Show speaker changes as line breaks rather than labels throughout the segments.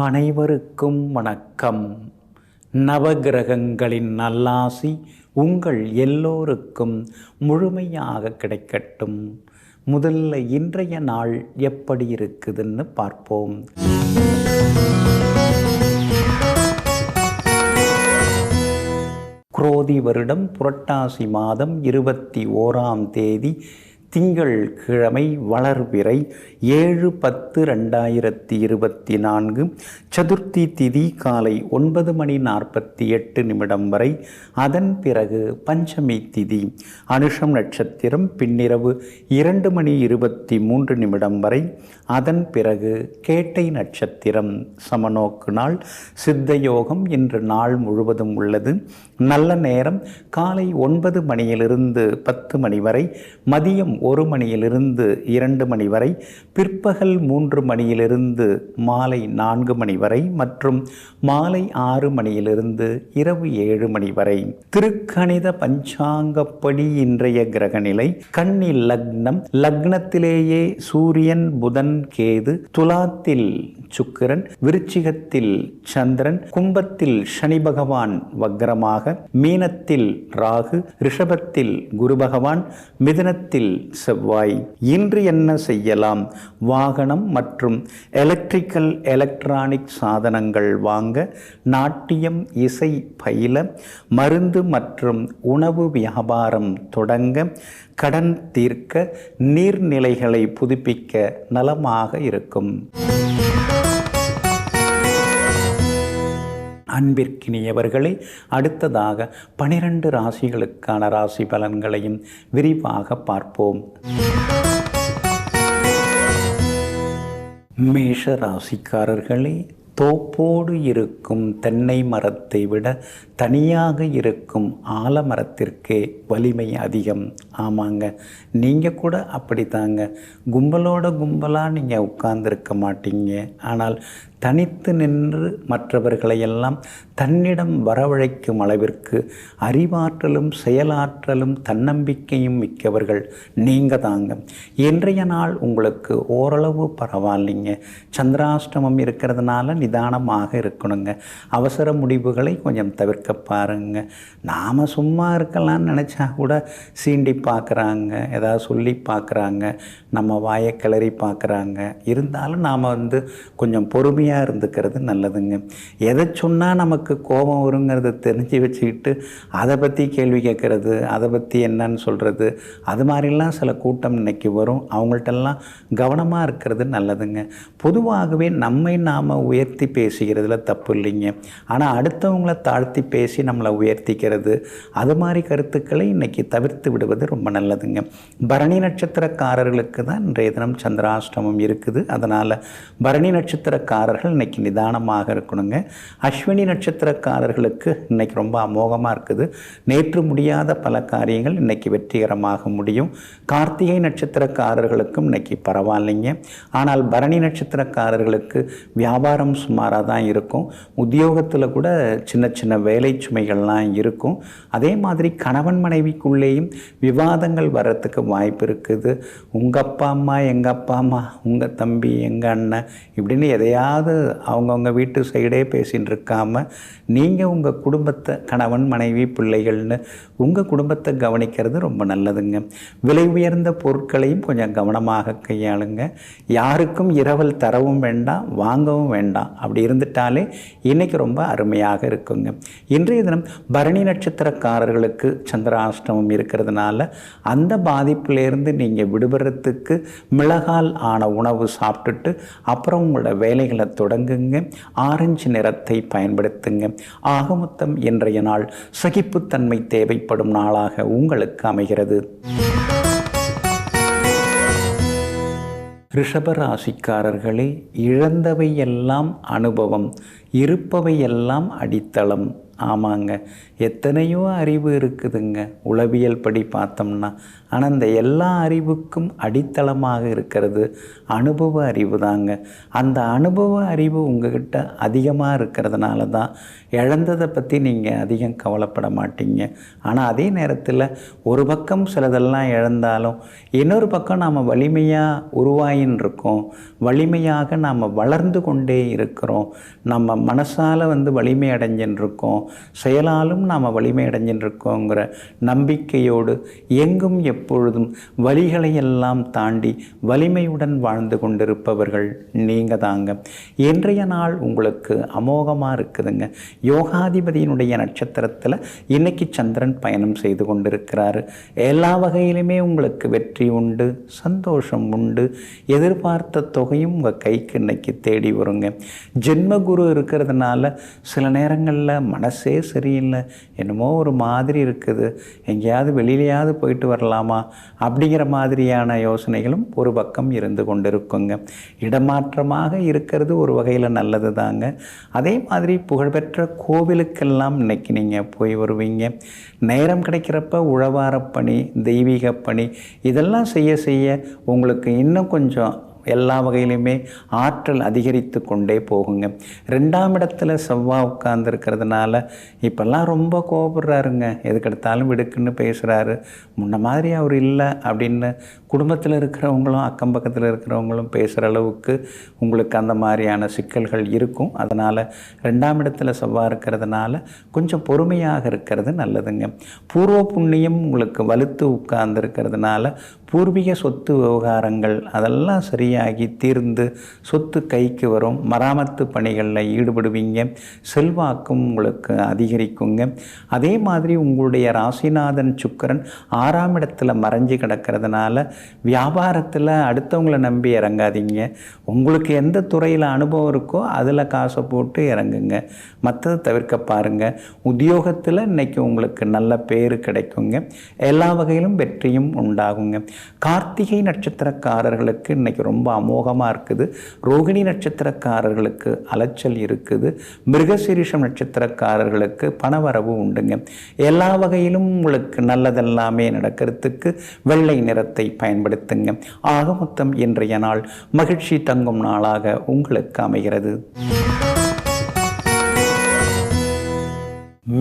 அனைவருக்கும் வணக்கம். நவகிரகங்களின் நல்லாசி உங்கள் எல்லோருக்கும் முழுமையாக கிடைக்கட்டும். முதல்ல இன்றைய நாள் எப்படி இருக்குதுன்னு பார்ப்போம். குரோதி வருடம் புரட்டாசி மாதம் 21ஆம் தேதி திங்கள் கிழமை வளர்பிறை 7/10/2024 சதுர்த்தி திதி காலை 9:48 வரை. அதன் பிறகு பஞ்சமி திதி அனுஷம் நட்சத்திரம் பின்னிரவு 2:23 வரை. அதன் பிறகு கேட்டை நட்சத்திரம் சமநோக்கு நாள். சித்த யோகம் இன்று நாள் முழுவதும் உள்ளது. நல்ல நேரம் காலை 9 மணியிலிருந்து 10 மணி வரை, மதியம் 1 மணியிலிருந்து 2 மணி வரை, பிற்பகல் 3 மணியிலிருந்து மாலை 4 மணி வரை மற்றும் மாலை 6 மணியிலிருந்து இரவு 7 மணி வரை. திருக்கணித பஞ்சாங்கப்படி இன்றைய கிரகநிலை: கன்னி லக்னம், லக்னத்திலேயே சூரியன் புதன் கேது, துலாத்தில் சுக்கிரன், விருச்சிகத்தில் சந்திரன், கும்பத்தில் சனி பகவான் வக்ரமாக, மீனத்தில் ராகு, ரிஷபத்தில் குரு பகவான், மிதுனத்தில் செவ்வாய். இன்று என்ன செய்யலாம்? வாகனம் மற்றும் எலக்ட்ரானிக் சாதனங்கள் வாங்க, நாட்டியம் இசை பயில, மருந்து மற்றும் உணவு வியாபாரம் தொடங்க, கடன் தீர்க்க, நீர்நிலைகளை புதுப்பிக்க நலமாக இருக்கும். அன்பிற்கினியவர்களே, அடுத்ததாக 12 ராசிகளுக்கான ராசி பலன்களையும் விரிவாக பார்ப்போம். மேஷ ராசிக்காரர்களே, தோப்போடு இருக்கும் தென்னை மரத்தை விட தனியாக இருக்கும் ஆலமரத்திற்கே வலிமை அதிகம். ஆமாங்க, நீங்கள் கூட அப்படித்தாங்க. கும்பலோட கும்பலாக நீங்கள் உட்கார்ந்துருக்க மாட்டீங்க. ஆனால் தனித்து நின்று மற்றவர்களையெல்லாம் தன்னிடம் வரவழைக்கும் அளவிற்கு அறிவாற்றலும் செயலாற்றலும் தன்னம்பிக்கையும் மிக்கவர்கள் நீங்கள் தாங்க. இன்றைய நாள் உங்களுக்கு ஓரளவு பரவாயில்லைங்க. சந்திராஷ்டமம் இருக்கிறதுனால நிதானமாக இருக்கணுங்க. அவசர முடிவுகளை கொஞ்சம் தவிர்க்க பாருங்க. நாம் சும்மா இருக்கலாம்னு நினச்சா கூட சீண்டி பார்க்குறாங்க, ஏதாவது சொல்லி பார்க்குறாங்க, நம்ம வாயை கிளறி பார்க்குறாங்க. இருந்தாலும் நாம் கொஞ்சம் பொறுமையாக இருந்துக்கிறது நல்லதுங்க. எதை சொன்னால் நமக்கு கோபம் வருங்கிறத தெரிஞ்சு வச்சுக்கிட்டு அதை பற்றி கேள்வி கேட்குறது, அதை பற்றி என்னன்னு சொல்கிறது, அது மாதிரிலாம் சில கூட்டம் இன்னைக்கு வரும். அவங்கள்ட்டெல்லாம் கவனமாக இருக்கிறது நல்லதுங்க. பொதுவாகவே நம்மை நாம் உயர்த்தி பேசுகிறதுல தப்பு இல்லைங்க. ஆனால் அடுத்தவங்களை தாழ்த்தி பேசி நம்மளை உயர்த்திக்கிறது, அது மாதிரி கருத்துக்களை இன்றைக்கி தவிர்த்து விடுவது ரொம்ப நல்லதுங்க. பரணி நட்சத்திரக்காரர்களுக்கு தான் இன்றைய தினம் சந்திராஷ்டமம் இருக்குது. அதனால் பரணி நட்சத்திரக்காரர்கள் இன்றைக்கி நிதானமாக இருக்கணுங்க. அஸ்வினி நட்சத்திரக்காரர்களுக்கு இன்றைக்கி ரொம்ப அமோகமாக இருக்குது. நேற்று முடியாத பல காரியங்கள் இன்றைக்கி வெற்றிகரமாக முடியும். கார்த்திகை நட்சத்திரக்காரர்களுக்கும் இன்றைக்கி பரவாயில்லைங்க. ஆனால் பரணி நட்சத்திரக்காரர்களுக்கு வியாபாரம் சுமாராக தான் இருக்கும். உத்தியோகத்தில் கூட சின்ன சின்ன வேலை சுமைகள்லாம் இருக்கும். அதே மாதிரி கணவன் மனைவிக்குள்ளேயும் விவாதங்கள் வர்றதுக்கு வாய்ப்பு இருக்குது. உங்கள் அப்பா அம்மா, எங்கள் அப்பா அம்மா, உங்கள் தம்பி, எங்கள் அண்ணன் இப்படின்னு எதையாவது அவங்கவுங்க வீட்டு சைடே பேசின்னு இருக்காமல் நீங்கள் உங்கள் குடும்பத்தை, கணவன் மனைவி பிள்ளைகள்னு உங்கள் குடும்பத்தை கவனிக்கிறது ரொம்ப நல்லதுங்க. விலை உயர்ந்த பொருட்களையும் கொஞ்சம் கவனமாக கையாளுங்க. யாருக்கும் இரவல் தரவும் வேண்டாம், வாங்கவும் வேண்டாம். அப்படி இருந்துட்டாலே இன்றைக்கி ரொம்ப அருமையாக இருக்குங்க. இன்றைய தினம் பரணி நட்சத்திரக்காரர்களுக்கு சந்திராஷ்டமம் இருக்கிறதுனால அந்த பாதிப்பிலேருந்து நீங்கள் விடுபடுறதுக்கு மிளகால் ஆன உணவு சாப்பிட்டுட்டு அப்புறம் உங்களோட வேலைகளை தொடங்குங்க. ஆரஞ்சு நிறத்தை பயன்படுத்துங்க. ஆகமொத்தம் இன்றைய நாள் சகிப்புத்தன்மை தேவைப்படும் நாளாக உங்களுக்கு அமைகிறது. ரிஷபராசிக்காரர்களே, இழந்தவை எல்லாம் அனுபவம், இருப்பவை எல்லாம் அடித்தளம். ஆமாங்க, எத்தனையோ அறிவு இருக்குதுங்க உளவியல் படி பார்த்தோம்னா. ஆனால் இந்த எல்லா அறிவுக்கும் அடித்தளமாக இருக்கிறது அனுபவ அறிவு தாங்க. அந்த அனுபவ அறிவு உங்ககிட்ட அதிகமாக இருக்கிறதுனால தான் இழந்ததை பற்றி நீங்கள் அதிகம் கவலைப்பட மாட்டீங்க. ஆனால் அதே நேரத்தில் ஒரு பக்கம் சிலதெல்லாம் இழந்தாலும் இன்னொரு பக்கம் நாம் வலிமையாக உருவாயின்னு இருக்கோம், வலிமையாக நாம் வளர்ந்து கொண்டே இருக்கிறோம். நம்ம மனசால் வலிமை அடைஞ்சின்னு இருக்கோம், செயலாலும் நாம் வலிமை அடைஞ்சின்னு இருக்கோங்கிற நம்பிக்கையோடு எங்கும் எப்பொழுதும் வலிகளை எல்லாம் தாண்டி வலிமையுடன் வாழ்ந்து கொண்டிருப்பவர்கள் நீங்கள் தாங்க. இன்றைய நாள் உங்களுக்கு அமோகமாக இருக்குதுங்க. யோகாதிபதியினுடைய நட்சத்திரத்தில் இன்னைக்கு சந்திரன் பயணம் செய்து கொண்டிருக்கிறாரு. எல்லா வகையிலுமே உங்களுக்கு வெற்றி உண்டு, சந்தோஷம் உண்டு, எதிர்பார்த்த தொகையும் உங்கள் கைக்கு இன்னைக்கு தேடி வருங்க. ஜென்மகுரு இருக்கிறதுனால சில நேரங்களில் மனசே சரியில்லை, என்னமோ ஒரு மாதிரி இருக்குது, எங்கேயாவது வெளியிலையாவது போயிட்டு வரலாமா அப்படிங்கிற மாதிரியான யோசனைகளும் ஒரு பக்கம் இருந்து கொண்டிருக்குங்க. இடமாற்றமாக இருக்கிறது ஒரு வகையில் நல்லது தாங்க. அதே மாதிரி புகழ்பெற்ற கோவிலுக்கெல்லாம் இன்னைக்கு நீங்கள் போய் வருவீங்க. நேரம் கிடைக்கிறப்ப உழவார பணி, தெய்வீக பணி இதெல்லாம் செய்ய செய்ய உங்களுக்கு இன்னும் கொஞ்சம் எல்லா வகையிலுமே ஆற்றல் அதிகரித்து கொண்டே போகுங்க. 2ஆம் இடத்துல செவ்வாய் உட்கார்ந்துருக்கிறதுனால இப்போல்லாம் ரொம்ப கோபப்படுறாருங்க, எதுக்கெடுத்தாலும் விடுக்குன்னு பேசுகிறாரு. முன்ன மாதிரி அவர் இல்லை அப்படின்னு குடும்பத்தில் இருக்கிறவங்களும் அக்கம் பக்கத்தில் இருக்கிறவங்களும் பேசுகிற அளவுக்கு உங்களுக்கு அந்த மாதிரியான சிக்கல்கள் இருக்கும். அதனால் 2ஆம் இடத்துல செவ்வாய் இருக்கிறதுனால கொஞ்சம் பொறுமையாக இருக்கிறது நல்லதுங்க. பூர்வ புண்ணியம் உங்களுக்கு வலுத்து உட்கார்ந்துருக்கிறதுனால பூர்வீக சொத்து விவகாரங்கள் அதெல்லாம் சரியாகி தீர்ந்து சொத்து கைக்கு வரும். மராமத்து பணிகளில் ஈடுபடுவீங்க. செல்வாக்கும் உங்களுக்கு அதிகரிக்குங்க. அதே மாதிரி உங்களுடைய ராசிநாதன் சுக்கிரன் 6ஆம் இடத்துல மறைஞ்சு கிடக்கிறதுனால வியாபாரத்தில் அடுத்தவங்களை நம்பி இறங்காதீங்க. உங்களுக்கு எந்த துறையில் அனுபவம் இருக்கோ அதில் காசை போட்டு இறங்குங்க, மற்றதை தவிர்க்க பாருங்கள். உத்தியோகத்தில் இன்றைக்கி உங்களுக்கு நல்ல பேர் கிடைக்குங்க. எல்லா வகையிலும் வெற்றியும் உண்டாகுங்க. கார்த்திகை நட்சத்திரக்காரர்களுக்கு இன்றைக்கி ரொம்ப அமோகமாக இருக்குது. ரோகிணி நட்சத்திரக்காரர்களுக்கு அலைச்சல் இருக்குது. மிருகசீரிஷம் நட்சத்திரக்காரர்களுக்கு பணவரவு உண்டுங்க. எல்லா வகையிலும் உங்களுக்கு நல்லதெல்லாமே நடக்கிறதுக்கு வெள்ளை நிறத்தை பயன்படுத்துங்க. ஆக மொத்தம் இன்றைய நாள் மகிழ்ச்சி தங்கும் நாளாக உங்களுக்கு அமைகிறது.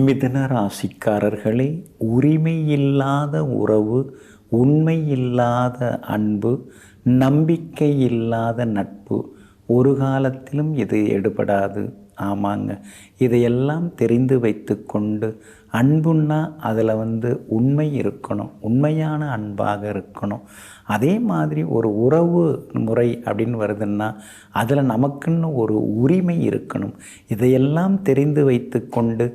மிதுன ராசிக்காரர்களே, உரிமை இல்லாத உறவு, உண்மை இல்லாத அன்பு, நம்பிக்கை இல்லாத நட்பு ஒரு காலத்திலும் இது எடுபடாது. ஆமாங்க, இதையெல்லாம் தெரிந்து வைத்து கொண்டு அன்புன்னா அதில் உண்மை இருக்கணும், உண்மையான அன்பாக இருக்கணும். அதே மாதிரி ஒரு உறவு முறை அப்படின்னு வருதுன்னா அதில் நமக்குன்னு ஒரு உரிமை இருக்கணும். இதையெல்லாம் தெரிந்து வைத்து கொண்டு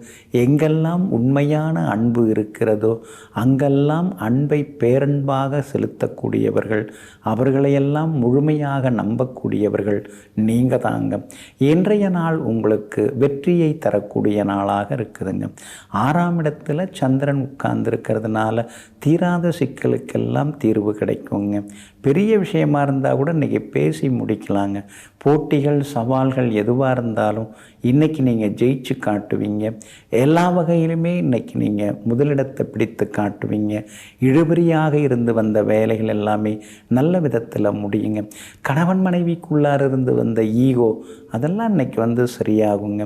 எங்கெல்லாம் உண்மையான அன்பு இருக்கிறதோ அங்கெல்லாம் அன்பை பேரன்பாக செலுத்தக்கூடியவர்கள், அவர்களையெல்லாம் முழுமையாக நம்பக்கூடியவர்கள் நீங்கள் தாங்க. இன்றைய நாள் உங்களுக்கு வெற்றியை தரக்கூடிய நாளாக இருக்குதுங்க. 6ஆம் இடத்துல சந்திரன் உட்கார்ந்துருக்கிறதுனால தீராத சிக்கலுக்கெல்லாம் தீர்வு கிடைக்குங்க. பெரிய விஷயமா இருந்தால் கூட இன்றைக்கி பேசி முடிக்கலாங்க. போட்டிகள் சவால்கள் எதுவாக இருந்தாலும் இன்றைக்கி நீங்கள் ஜெயிச்சு காட்டுவீங்க. எல்லா வகையிலுமே இன்றைக்கி நீங்கள் முதலிடத்தை பிடித்து காட்டுவீங்க. இழுபறியாக இருந்து வந்த வேலைகள் எல்லாமே நல்ல விதத்தில் முடியுங்க. கணவன் மனைவிக்குள்ளார இருந்து வந்த ஈகோ அதெல்லாம் இன்றைக்கி சரியாகுங்க.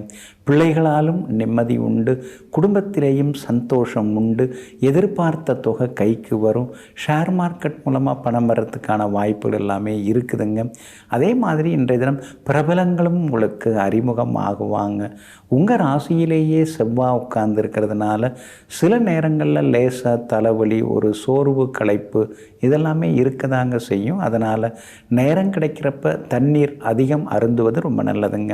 பிள்ளைகளாலும் நிம்மதி உண்டு, குடும்பத்திலேயும் சந்தோஷம் உண்டு, எதிர்பார்த்த தொகை கைக்கு வரும். ஷேர் மார்க்கெட் மூலமாக பணம் வர்றதுக்கான வாய்ப்புகள் எல்லாமே இருக்குதுங்க. அதே மாதிரி இன்றைய தினம் பிரபலங்களும் உங்களுக்கு அறிமுகம் ஆகுவாங்க. உங்கள் ராசியிலேயே செவ்வாய் உட்கார்ந்து இருக்கிறதுனால சில நேரங்களில் லேசாக தலைவலி, ஒரு சோர்வு, களைப்பு இதெல்லாமே இருக்கதாங்க செய்யும். அதனால் நேரம் கிடைக்கிறப்ப தண்ணீர் அதிகம் அருந்துவது ரொம்ப நல்லதுங்க.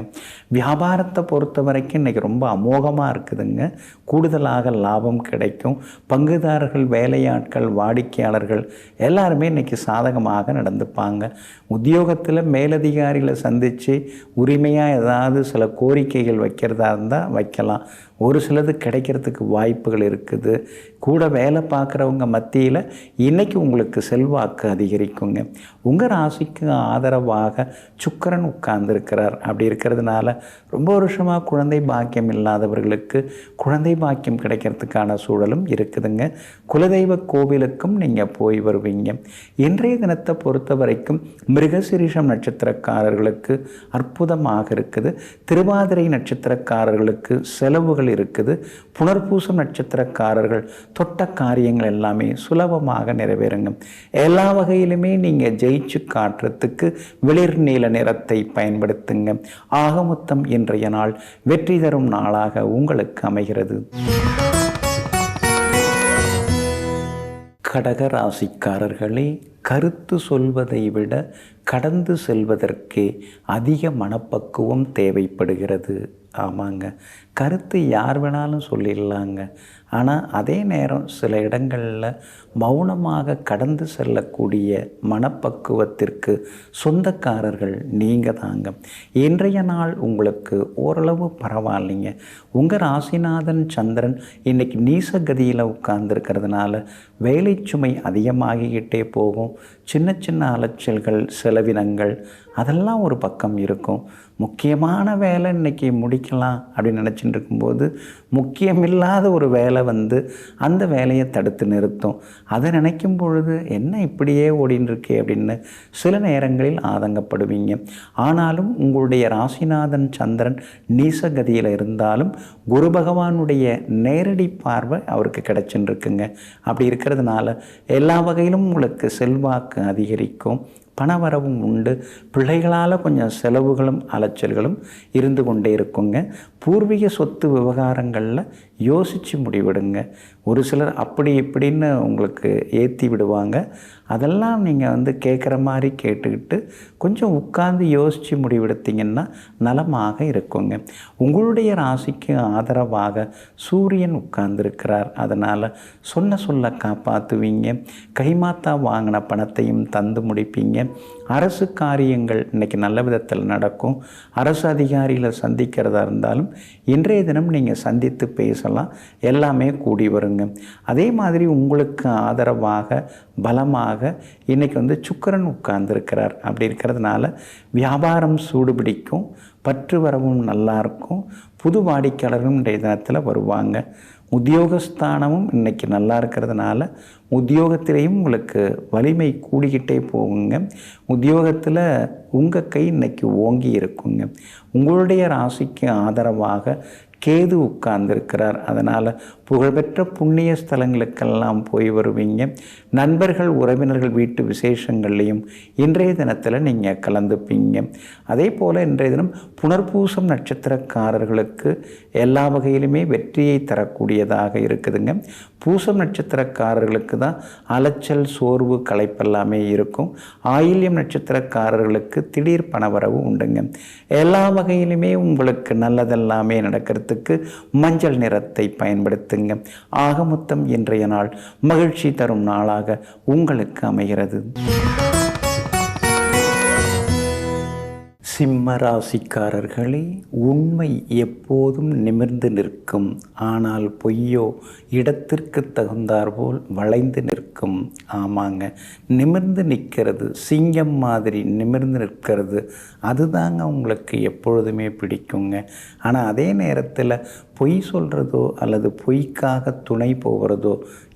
வியாபாரத்தை பொறுத்த வரைக்கும் இன்றைக்கி ரொம்ப அமோகமாக இருக்குதுங்க. கூடுதலாக லாபம் கிடைக்கும். பங்குதாரர்கள், வேலையாட்கள், வாடிக்கையாளர்கள் எல்லாருமே இன்றைக்கி சாதகமாக நடந்துப்பாங்க. உத்தியோகத்தில் மேலதிகாரிகளை சந்தித்து உரிமையாக ஏதாவது சில கோரிக்கைகள் வைக்கிறதா இருந்தால் வைக்கலாம். ஒரு சிலது கிடைக்கிறதுக்கு வாய்ப்புகள் இருக்குது. கூட வேலை பார்க்குறவங்க மத்தியில் இன்றைக்கி உங்களுக்கு செல்வாக்கு அதிகரிக்குங்க. உங்கள் ராசிக்கு ஆதரவாக சுக்கிரன் உட்கார்ந்துருக்கிறார். அப்படி இருக்கிறதுனால ரொம்ப வருஷமாக குழந்தை பாக்கியம் இல்லாதவர்களுக்கு குழந்தை பாக்கியம் கிடைக்கிறதுக்கான சூழலும் இருக்குதுங்க. குலதெய்வ கோவிலுக்கும் நீங்கள் போய் வருவீங்க. இன்றைய தினத்தை பொறுத்த வரைக்கும் மிருகசீரிஷம் நட்சத்திரக்காரர்களுக்கு அற்புதமாக இருக்குது. திருவாதிரை நட்சத்திரக்காரர்களுக்கு செலவுகள் இருக்குது. புனர்பூசம் நட்சத்திரக்காரர்கள் தொட்ட காரியங்கள் எல்லாமே சுலபமாக நிறைவேறுங்க. எல்லா வகையிலுமே நீங்கள் ஜெயிச்சு காட்டுறதுக்கு வெளிர் நீல நிறத்தை பயன்படுத்துங்க. ஆக மொத்தம் இன்றைய நாள் வெற்றி தரும் நாளாக உங்களுக்கு அமைகிறது. கடக ராசிக்காரர்களே, கருத்து சொல்வதை விட கடந்து செல்வதற்கே அதிக மனப்பக்குவம் தேவைப்படுகிறது. ஆமாங்க, கருத்து யார் வேணாலும் சொல்லிடலாங்க. ஆனால் அதே நேரம் சில இடங்களில் மௌனமாக கடந்து செல்லக்கூடிய மனப்பக்குவத்திற்கு சொந்தக்காரர்கள் நீங்கள் தாங்க. இன்றைய நாள் உங்களுக்கு ஓரளவு பரவாயில்லைங்க. உங்கள் ராசிநாதன் சந்திரன் இன்றைக்கி நீசகதியில் உட்கார்ந்துருக்கிறதுனால வேலை சுமை அதிகமாகிக்கிட்டே போகும். சின்ன சின்ன அலைச்சல்கள், செலவினங்கள் அதெல்லாம் ஒரு பக்கம் இருக்கும். முக்கியமான வேலை இன்றைக்கி முடிக்கலாம் அப்படின்னு நினச்சிட்டு இருக்கும்போது முக்கியமில்லாத ஒரு வேலை வந்து அந்த வேலையை தடுத்து நிறுத்தும். அதை நினைக்கும் பொழுது என்ன இப்படியே ஓடின்னு இருக்கே அப்படின்னு சில நேரங்களில் ஆதங்கப்படுவீங்க. ஆனாலும் உங்களுடைய ராசிநாதன் சந்திரன் நீசகதியில் இருந்தாலும் குரு பகவானுடைய நேரடி பார்வை அவருக்கு கிடைச்சுன்னு இருக்குங்க. அப்படி இருக்கிறதுனால எல்லா வகையிலும் உங்களுக்கு செல்வாக்கு அதிகரிக்கும். பணவரவும் உண்டு. பிள்ளைகளால் கொஞ்சம் செலவுகளும் அலைச்சல்களும் இருந்து கொண்டே இருக்குங்க. பூர்வீக சொத்து விவகாரங்களில் யோசித்து முடிவிடுங்க. ஒரு சிலர் அப்படி இப்படின்னு உங்களுக்கு ஏற்றி விடுவாங்க. அதெல்லாம் நீங்கள் வந்து கேட்குற மாதிரி கேட்டுக்கிட்டு கொஞ்சம் உட்கார்ந்து யோசித்து முடிவெடுத்தீங்கன்னா நலமாக இருக்குங்க. உங்களுடைய ராசிக்கு ஆதரவாக சூரியன் உட்கார்ந்துருக்கிறார். அதனால் சொல்ல காப்பாற்றுவீங்க. கைமாத்தா வாங்கின பணத்தையும் தந்து முடிப்பீங்க. அரசு காரியங்கள் இன்றைக்கி நல்ல விதத்தில் நடக்கும். அரசு அதிகாரிகளை சந்திக்கிறதா இருந்தாலும் இன்றைய தினம் நீங்கள் சந்தித்து பேசலாம். எல்லாமே கூடி வருங்க. அதே மாதிரி உங்களுக்கு ஆதரவாக பலமாக இன்றைக்கி வந்து சுக்கிரன் உட்கார்ந்துருக்கிறார். அப்படி இருக்கிறதுனால வியாபாரம் சூடுபிடிக்கும். பற்று வரவும் நல்லாயிருக்கும். புது வாடிக்கையாளர்களும் இன்றைய தினத்தில் வருவாங்க. உத்தியோகஸ்தானமும் இன்றைக்கி நல்லா இருக்கிறதுனால உத்தியோகத்திலையும் உங்களுக்கு வலிமை கூடிக்கிட்டே போகுங்க. உத்தியோகத்தில் உங்கள் கை இன்றைக்கி ஓங்கி இருக்குங்க. உங்களுடைய ராசிக்கு ஆதரவாக கேது உட்கார்ந்துருக்கிறார். அதனால் புகழ்பெற்ற புண்ணிய ஸ்தலங்களுக்கெல்லாம் போய் வருவீங்க. நண்பர்கள் உறவினர்கள் வீட்டு விசேஷங்கள்லையும் இன்றைய தினத்தில் நீங்கள் கலந்துப்பீங்க. அதே போல் இன்றைய தினம் புனர்பூசம் நட்சத்திரக்காரர்களுக்கு எல்லா வகையிலுமே வெற்றியை தரக்கூடியதாக இருக்குதுங்க. பூசம் நட்சத்திரக்காரர்களுக்கு தான் அலைச்சல், சோர்வு, களைப்பெல்லாமே இருக்கும். ஆயில்யம் நட்சத்திரக்காரர்களுக்கு திடீர் பணவரவு உண்டுங்க. எல்லா வகையிலுமே உங்களுக்கு நல்லதெல்லாமே நடக்கிறதுக்கு மஞ்சள் நிறத்தை பயன்படுத்துங்க. ஆக மொத்தம் இன்றைய நாள் மகிழ்ச்சி தரும் நாளாக உங்களுக்கு அமைகிறது. சிம்ம ராசிக்காரர்களே, உண்மை எப்போதும் நிமிர்ந்து நிற்கும். ஆனால் பொய்யோ இடத்திற்கு தகுந்தாற்போல் வளைந்து நிற்கும். ஆமாங்க, நிமிர்ந்து நிற்கிறது, சிங்கம் மாதிரி நிமிர்ந்து நிற்கிறது, அதுதாங்க உங்களுக்கு எப்பொழுதுமே பிடிக்குங்க. ஆனால் அதே நேரத்தில் பொய் சொல்கிறதோ அல்லது பொய்க்காக துணை போகிறதோ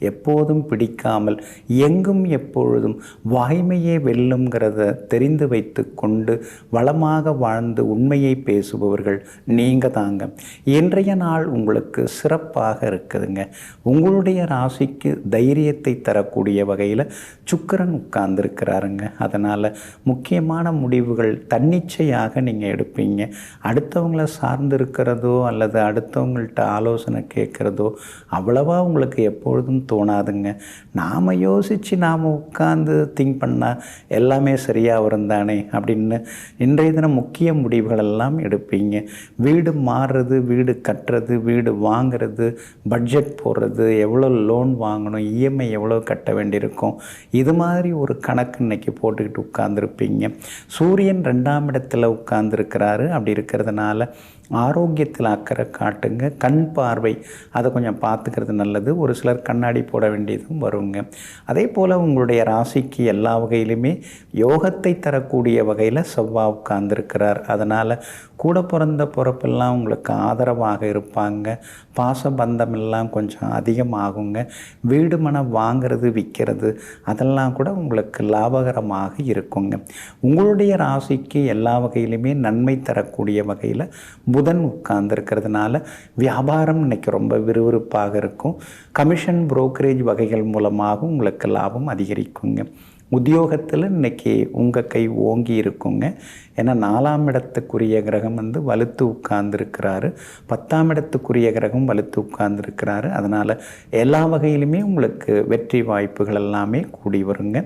எப்போதும் பிடிக்காமல் எங்கும் எப்பொழுதும் வாய்மையே வெல்லுங்கிறத தெரிந்து வைத்து கொண்டு வளமாக வாழ்ந்து உண்மையை பேசுபவர்கள் நீங்கள் தாங்க. இன்றைய நாள் உங்களுக்கு சிறப்பாக இருக்குதுங்க. உங்களுடைய ராசிக்கு தைரியத்தை தரக்கூடிய வகையில் சுக்கிரன் உட்கார்ந்துருக்கிறாருங்க. அதனால் முக்கியமான முடிவுகள் தன்னிச்சையாக நீங்கள் எடுப்பீங்க. அடுத்தவங்களை சார்ந்து இருக்கிறதோ அல்லது அடுத்தவங்கள்ட்ட ஆலோசனை கேட்குறதோ அவ்வளவா உங்களுக்கு எப்பொழுதும் தோணாதுங்க. நாம் யோசித்து நாம் உட்கார்ந்து திங்க் பண்ணால் எல்லாமே சரியாக வரும் தானே அப்படின்னு இன்றைய தினம் முக்கிய முடிவுகளெல்லாம் எடுப்பீங்க. வீடு மாறுறது, வீடு கட்டுறது, வீடு வாங்கிறது, பட்ஜெட் போடுறது, எவ்வளோ லோன் வாங்கணும், இஎம்ஐ எவ்வளோ கட்ட வேண்டியிருக்கும், இது மாதிரி ஒரு கணக்கு இன்றைக்கி போட்டுக்கிட்டு உட்கார்ந்துருப்பீங்க. சூரியன் 2ஆம் இடத்துல உட்கார்ந்துருக்கிறாரு. அப்படி இருக்கிறதுனால ஆரோக்கியத்தில் அக்கறை காட்டுங்க. கண் பார்வை அதை கொஞ்சம் பார்த்துக்கிறது நல்லது. ஒரு சிலர் கண்ணாடி போட வேண்டியதும் வருங்க. அதே போல் உங்களுடைய ராசிக்கு எல்லா வகையிலுமே யோகத்தை தரக்கூடிய வகையில் செவ்வாய் உட்கார்ந்துருக்கிறார். அதனால் கூட பிறந்த பிறப்பெல்லாம் உங்களுக்கு ஆதரவாக இருப்பாங்க. பாசபந்தம் எல்லாம் கொஞ்சம் அதிகமாகுங்க. வீடு மனம் வாங்கிறது விற்கிறது அதெல்லாம் கூட உங்களுக்கு லாபகரமாக இருக்குங்க. உங்களுடைய ராசிக்கு எல்லா வகையிலுமே நன்மை தரக்கூடிய வகையில் புதன் உட்கார்ந்துருக்கிறதுனால வியாபாரம் இன்றைக்கி ரொம்ப விறுவிறுப்பாக இருக்கும். கமிஷன் புரோக்கரேஜ் வகைகள் மூலமாக உங்களுக்கு லாபம் அதிகரிக்குங்க. உத்தியோகத்தில் இன்றைக்கி உங்கள் கை ஓங்கி இருக்குங்க. ஏன்னா 4ஆம் இடத்துக்குரிய கிரகம் வலுத்து உட்கார்ந்துருக்கிறாரு. 10ஆம் இடத்துக்குரிய கிரகம் வலுத்து உட்கார்ந்துருக்கிறாரு. அதனால் எல்லா வகையிலுமே உங்களுக்கு வெற்றி வாய்ப்புகள் எல்லாமே கூடி வருங்க.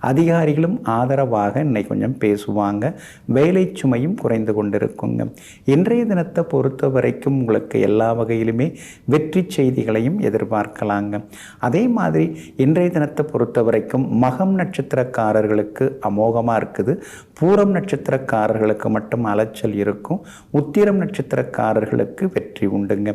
அதிகாரிகளும் ஆதரவாக இன்னைக்கு கொஞ்சம் பேசுவாங்க. வேலை சுமையும் குறைந்து கொண்டிருக்குங்க. இன்றைய தினத்தை பொறுத்த வரைக்கும் உங்களுக்கு எல்லா வகையிலுமே வெற்றி செய்திகளையும் எதிர்பார்க்கலாங்க. அதே மாதிரி இன்றைய தினத்தை பொறுத்த வரைக்கும் மகம் நட்சத்திரக்காரர்களுக்கு அமோகமாக இருக்குது. பூரம் நட்சத்திரக்காரர்களுக்கு மட்டும் அலைச்சல் இருக்கும். உத்திரம் நட்சத்திரக்காரர்களுக்கு வெற்றி உண்டுங்க.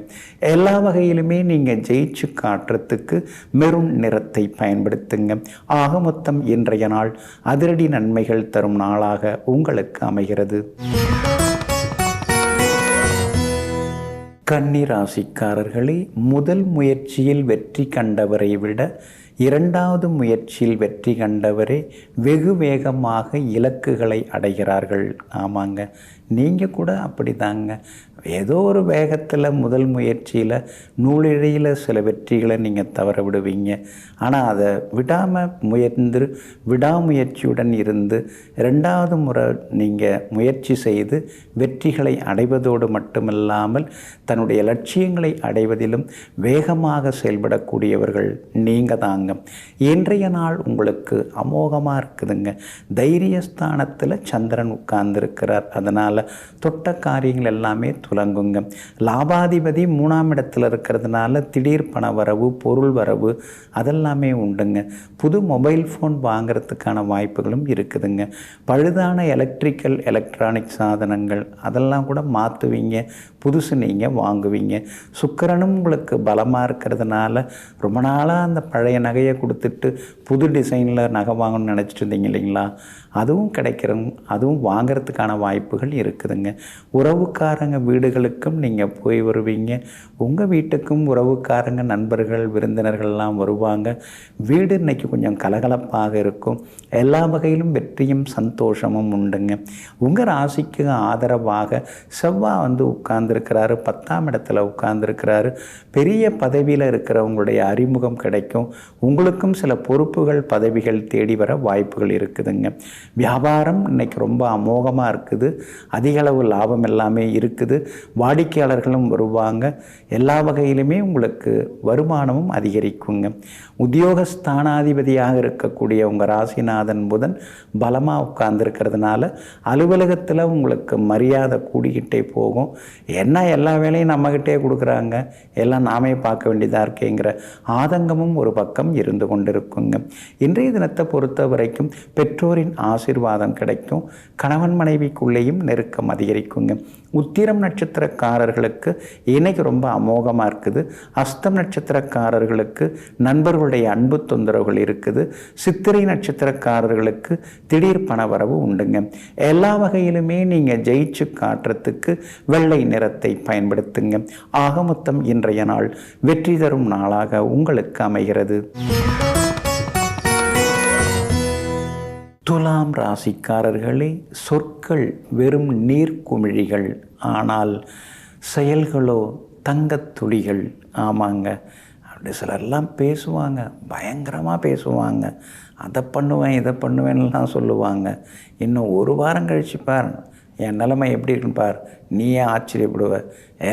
எல்லா வகையிலுமே நீங்கள் ஜெயிச்சு காட்டுறதுக்கு மெரூன் நிறத்தை பயன்படுத்துங்க. ஆக மொத்தம் இன்றைய நாள் அதிரடி நன்மைகள் தரும் நாளாக உங்களுக்கு அமைகிறது. கன்னி ராசிக்காரர்களே, முதல் முயற்சியில் வெற்றி கண்டவரை விட 2வது முயற்சியில் வெற்றி கண்டவரே வெகு வேகமாக இலக்குகளை அடைகிறார்கள். ஆமாங்க, நீங்கள் கூட அப்படி தாங்க. ஏதோ ஒரு வேகத்தில் முதல் முயற்சியில் நூலிழையில் சில வெற்றிகளை நீங்கள் தவற விடுவீங்க. ஆனால் அதை விடாமல் விடாமுயற்சியுடன் இருந்து 2வது முறை நீங்கள் முயற்சி செய்து வெற்றிகளை அடைவதோடு மட்டுமில்லாமல் தன்னுடைய லட்சியங்களை அடைவதிலும் வேகமாக செயல்படக்கூடியவர்கள் நீங்கள் தாங்க. இன்றைய நாள் உங்களுக்கு அமோகமாக இருக்குதுங்க. தைரியஸ்தானத்தில் சந்திரன் உட்கார்ந்துருக்கிறார். அதனால் தொட்ட காரியங்கள் எல்லாமே துலங்குங்க. லாபாதிபதி 3ஆம் இடத்துல இருக்கிறதுனால திடீர் பண வரவு, பொருள் வரவு அதெல்லாமே உண்டுங்க. புது மொபைல் ஃபோன் வாங்கிறதுக்கான வாய்ப்புகளும் இருக்குதுங்க. பழுதான எலக்ட்ரானிக் சாதனங்கள் அதெல்லாம் கூட மாற்றுவீங்க. புதுசு நீங்கள் வாங்குவீங்க. சுக்கிரனும் உங்களுக்கு பலமாக இருக்கிறதுனால ரொம்ப நாளாக அந்த பழைய நகையை கொடுத்துட்டு புது டிசைனில் நகை வாங்கணும்னு நினச்சிட்டு இருந்தீங்க இல்லைங்களா, அதுவும் கிடைக்கிறோம். அதுவும் வாங்கிறதுக்கான வாய்ப்புகள் இருக்குதுங்க. உறவுக்காரங்க வீடுகளுக்கும் நீங்கள் போய் வருவீங்க. உங்கள் வீட்டுக்கும் உறவுக்காரங்க நண்பர்கள் விருந்தினர்கள்லாம் வருவாங்க. வீடு இன்றைக்கி கொஞ்சம் கலகலப்பாக இருக்கும். எல்லா வகையிலும் வெற்றியும் சந்தோஷமும் உண்டுங்க. உங்கள் ராசிக்கு ஆதரவாக செவ்வாய் உட்கார்ந்துருக்கிறாரு. 10ஆம் இடத்துல உட்கார்ந்துருக்கிறாரு. பெரிய பதவியில் இருக்கிறவங்களுடைய அறிமுகம் கிடைக்கும். உங்களுக்கும் சில பொறுப்புகள் பதவிகள் தேடி வர வாய்ப்புகள் இருக்குதுங்க. வியாபாரம் இன்றைக்கி ரொம்ப அமோகமாக இருக்குது. அதிகளவு லாபம் எல்லாமே இருக்குது. வாடிக்கையாளர்களும் வருவாங்க. எல்லா வகையிலுமே உங்களுக்கு வருமானமும் அதிகரிக்குங்க. உத்தியோகஸ்தானாதிபதியாக இருக்கக்கூடிய உங்கள் ராசிநாதன் புதன் பலமாக உட்கார்ந்துருக்கிறதுனால அலுவலகத்தில் உங்களுக்கு மரியாதை கூடிக்கிட்டே போகும். என்ன எல்லா வேலையும் நம்மகிட்டே கொடுக்குறாங்க, எல்லாம் நாமே பார்க்க வேண்டியதாக இருக்கேங்கிற ஆதங்கமும் ஒரு பக்கம் இருந்து கொண்டிருக்குங்க. இன்றைய தினத்தை பொறுத்த வரைக்கும் பெற்றோரின் ஆசீர்வாதம் கிடைக்கும். கணவன் மனைவிக்குள்ளேயும் நெருக்கம் அதிகரிக்குங்க. உத்திரம் நட்சத்திரக்காரர்களுக்கு இன்னைக்கு ரொம்ப அமோகமாக இருக்குது. அஸ்தம் நட்சத்திரக்காரர்களுக்கு நண்பர்களுடைய அன்பு தொந்தரவுகள் இருக்குது. சித்திரை நட்சத்திரக்காரர்களுக்கு திடீர் பணவரவு உண்டுங்க. எல்லா வகையிலுமே நீங்கள் ஜெயிச்சு காட்டுறதுக்கு வெள்ளை நிறத்தை பயன்படுத்துங்க. ஆக மொத்தம் இன்றைய நாள் வெற்றி தரும் நாளாக உங்களுக்கு அமைகிறது. துலாம் ராசிக்காரர்களே, சொற்கள் வெறும் நீர்க்குமிழிகள், ஆனால் செயல்களோ தங்கத்துளிகள். ஆமாங்க, அப்படி சிலர்லாம் பேசுவாங்க, பயங்கரமாக பேசுவாங்க. அதை பண்ணுவேன் இதை பண்ணுவேன்லாம் சொல்லுவாங்க. இன்னும் ஒரு வாரம் கழிச்சு பார் என் நிலைமை எப்படி இருக்குன்னு பார், நீயே ஆச்சரியப்படுவ.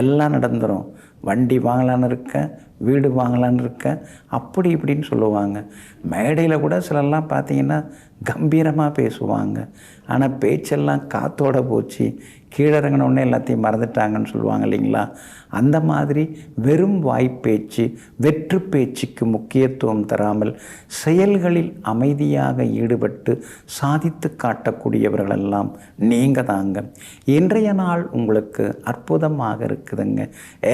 எல்லாம் நடந்துடும். வண்டி வாங்கலான்னு இருக்கேன், வீடு வாங்கலான்னு இருக்கேன், அப்படி இப்படின்னு சொல்லுவாங்க. மேடையில் கூட சிலர்லாம் பார்த்திங்கன்னா கம்பீரமாக பேசுவாங்க. ஆனால் பேச்செல்லாம் காத்தோட போச்சு, கீழே இறங்கினோடனே எல்லாத்தையும் மறந்துட்டாங்கன்னு சொல்லுவாங்க இல்லைங்களா? அந்த மாதிரி வெறும் வாய்ப்பேச்சு, வெற்று பேச்சுக்கு முக்கியத்துவம் தராமல் செயல்களில் அமைதியாக ஈடுபட்டு சாதித்து காட்டக்கூடியவர்களெல்லாம் நீங்கள் தாங்க. இன்றைய நாள் உங்களுக்கு அற்புதமாக இருக்குதுங்க.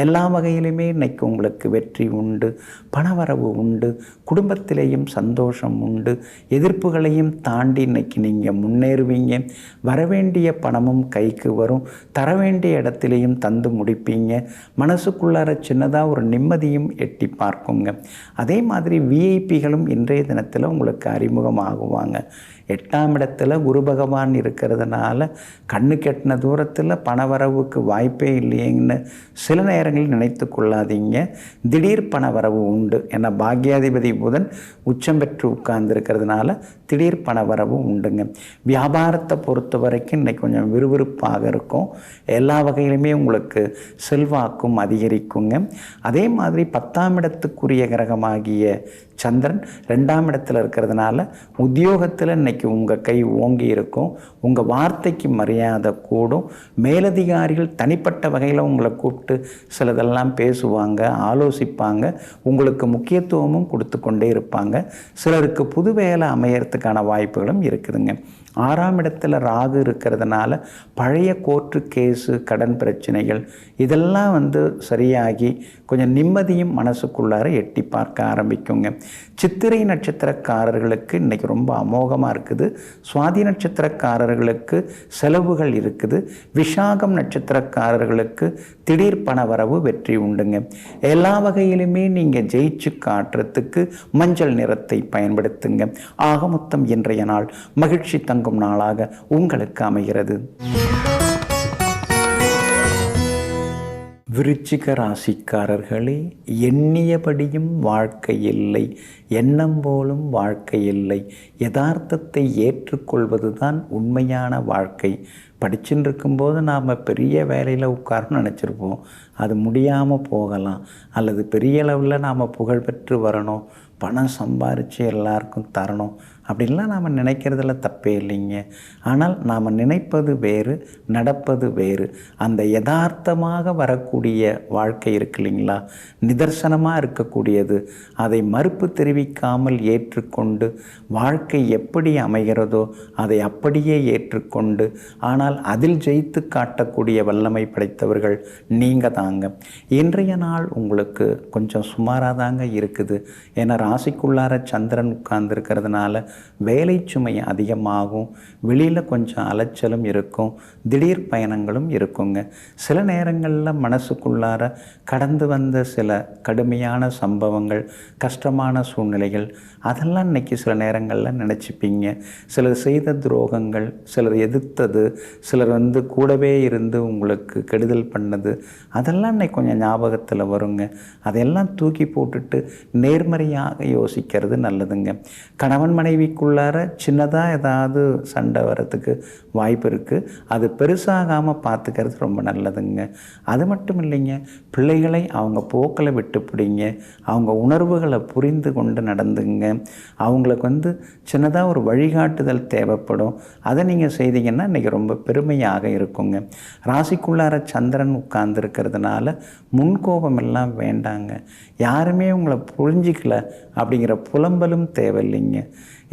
எல்லா வகையிலுமே இன்னைக்கு உங்களுக்கு வெற்றி உண்டு, பணவரவு உண்டு, குடும்பத்திலேயும் சந்தோஷம் உண்டு, எதிர்ப்புகளையும் தாண்டி இன்னைக்கு நீங்கள் முன்னேறுவீங்க. வரவேண்டிய பணமும் கைக்கு வரும், தர வேண்டிய இடத்திலையும் தந்து முடிப்பீங்க. மனசுக்குள்ளார சின்னதாக ஒரு நிம்மதியும் எட்டி பார்க்குங்க. அதே மாதிரி விஐபிகளும் இன்றைய தினத்தில் உங்களுக்கு அறிமுகமாகுவாங்க. 8ஆம் இடத்துல குரு பகவான் இருக்கிறதுனால கண்ணு கெட்டின தூரத்தில் பணவரவுக்கு வாய்ப்பே இல்லையேன்னு சில நேரங்களில் நினைத்து கொள்ளாதீங்க. திடீர் பணவரவு உண்டு. ஏன்னா பாக்யாதிபதி புதன் உச்சம் பெற்று உட்கார்ந்துருக்கிறதுனால திடீர் பணவரவு உண்டுங்க. வியாபாரத்தை பொறுத்த வரைக்கும் இன்றைக்கி கொஞ்சம் விறுவிறுப்பாக இருக்கும். எல்லா வகையிலுமே உங்களுக்கு செல்வாக்கும் அதிகரிக்குங்க. அதே மாதிரி 10ஆம் இடத்துக்குரிய கிரகமாகிய சந்திரன் 2ஆம் இடத்துல இருக்கிறதுனால உத்தியோகத்தில் இன்றைக்கி உங்கள் கை ஓங்கி இருக்கும். உங்கள் வார்த்தைக்கு மரியாதை கூடும். மேலதிகாரிகள் தனிப்பட்ட வகையில் உங்களை கூப்பிட்டு சிலதெல்லாம் பேசுவாங்க, ஆலோசிப்பாங்க. உங்களுக்கு முக்கியத்துவமும் கொடுத்து கொண்டே இருப்பாங்க. சிலருக்கு புது வேலை அமையறதுக்கான வாய்ப்புகளும் இருக்குதுங்க. 6ஆம் இடத்துல ராகு இருக்கிறதுனால பழைய கோர்ட்டு கேஸு, கடன் பிரச்சனைகள் இதெல்லாம் சரியாகி கொஞ்சம் நிம்மதியும் மனசுக்குள்ளார எட்டி பார்க்க ஆரம்பிக்குங்க. சித்திரை நட்சத்திரக்காரர்களுக்கு இன்றைக்கி ரொம்ப அமோகமாக இருக்குது. சுவாதி நட்சத்திரக்காரர்களுக்கு செலவுகள் இருக்குது. விசாகம் நட்சத்திரக்காரர்களுக்கு திடீர் பணவரவு வெற்றி உண்டுங்க. எல்லா வகையிலுமே நீங்கள் ஜெயிச்சு காட்டுறதுக்கு மஞ்சள் நிறத்தை பயன்படுத்துங்க. ஆக மொத்தம் இன்றைய நாள் மகிழ்ச்சி தங்கும் நாளாக உங்களுக்கு அமைகிறது. விருச்சிக ராசிக்காரர்களே, எண்ணியபடியும் வாழ்க்கை இல்லை, எண்ணம் போலும் வாழ்க்கை இல்லை. யதார்த்தத்தை ஏற்றுக்கொள்வது தான் உண்மையான வாழ்க்கை. படிச்சுட்டு இருக்கும்போது நாம் பெரிய வேலையில் உட்காரணும்னு நினச்சிருப்போம். அது முடியாமல் போகலாம். அல்லது பெரிய அளவில் நாம் புகழ் பெற்று வரணும், பணம் சம்பாரித்து எல்லாருக்கும் தரணும் அப்படின்லாம் நாம் நினைக்கிறதுல தப்பே இல்லைங்க. ஆனால் நாம் நினைப்பது வேறு, நடப்பது வேறு. அந்த யதார்த்தமாக வரக்கூடிய வாழ்க்கை இருக்கு இல்லைங்களா, நிதர்சனமாக இருக்கக்கூடியது, அதை மறுப்பு தெரிவிக்காமல் ஏற்றுக்கொண்டு வாழ்க்கை எப்படி அமைகிறதோ அதை அப்படியே ஏற்றுக்கொண்டு ஆனால் அதில் ஜெயித்து காட்டக்கூடிய வல்லமை படைத்தவர்கள் நீங்கள் தாங்க. இன்றைய நாள் உங்களுக்கு கொஞ்சம் சுமாராக தாங்க இருக்குது. ஏன்னா ராசிக்குள்ளார சந்திரன் உட்கார்ந்துருக்கிறதுனால வேலை சுமை அதிகமாகும். வெளியில் கொஞ்சம் அலைச்சலும் இருக்கும், திடீர் பயணங்களும் இருக்குங்க. சில நேரங்களில் மனசுக்குள்ளார கடந்து வந்த சில கடுமையான சம்பவங்கள், கஷ்டமான சூழ்நிலைகள் அதெல்லாம் இன்றைக்கி சில நேரங்களில் நினச்சிப்பீங்க. சிலர் செய்த துரோகங்கள், சிலர் எதிர்த்தது, சிலர் கூடவே இருந்து உங்களுக்கு கெடுதல் பண்ணது அதெல்லாம் இன்னைக்கு கொஞ்சம் ஞாபகத்தில் வருங்க. அதையெல்லாம் தூக்கி போட்டுட்டு நேர்மறையாக யோசிக்கிறது நல்லதுங்க. கணவன் மனைவிக்குள்ளார சின்னதாக ஏதாவது சண்டை வரத்துக்கு வாய்ப்பு இருக்குது. அது பெருசாகாமல் பார்த்துக்கிறது ரொம்ப நல்லதுங்க. அது மட்டும் இல்லைங்க, பிள்ளைகளை அவங்க போக்கில் விட்டு பிடிங்க. அவங்க உணர்வுகளை புரிந்து கொண்டு நடந்துங்க. அவங்களுக்கு சின்னதாக ஒரு வழிகாட்டுதல் தேவைப்படும். அதை நீங்கள் செய்தீங்கன்னா இன்றைக்கி ரொம்ப பெருமையாக இருக்குங்க. ராசிக்குள்ளார சந்திரன் உட்கார்ந்துருக்கிறதுனால முன்கோபம் எல்லாம் வேண்டாங்க. யாருமே உங்களை புரிஞ்சிக்கல அப்படிங்கிற புலம்பலும் தேவையில்லைங்க.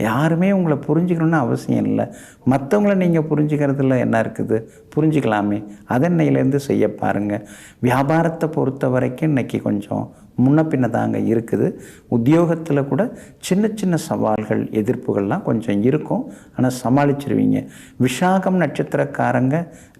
யாருமே உங்களை புரிஞ்சுக்கணுன்னு அவசியம் இல்லை. மற்றவங்கள நீங்கள் புரிஞ்சுக்கிறதுல என்ன இருக்குது, புரிஞ்சிக்கலாமே. அதன்னையிலேருந்து செய்ய பாருங்கள். வியாபாரத்தை பொறுத்த வரைக்கும் இன்றைக்கி கொஞ்சம் முன்ன பின்ன தாங்க இருக்குது. உத்தியோகத்தில் கூட சின்ன சின்ன சவால்கள், எதிர்ப்புகள்லாம் கொஞ்சம் இருக்கும். ஆனால் சமாளிச்சிருவீங்க. விசாகம் நட்சத்திரக்காரங்க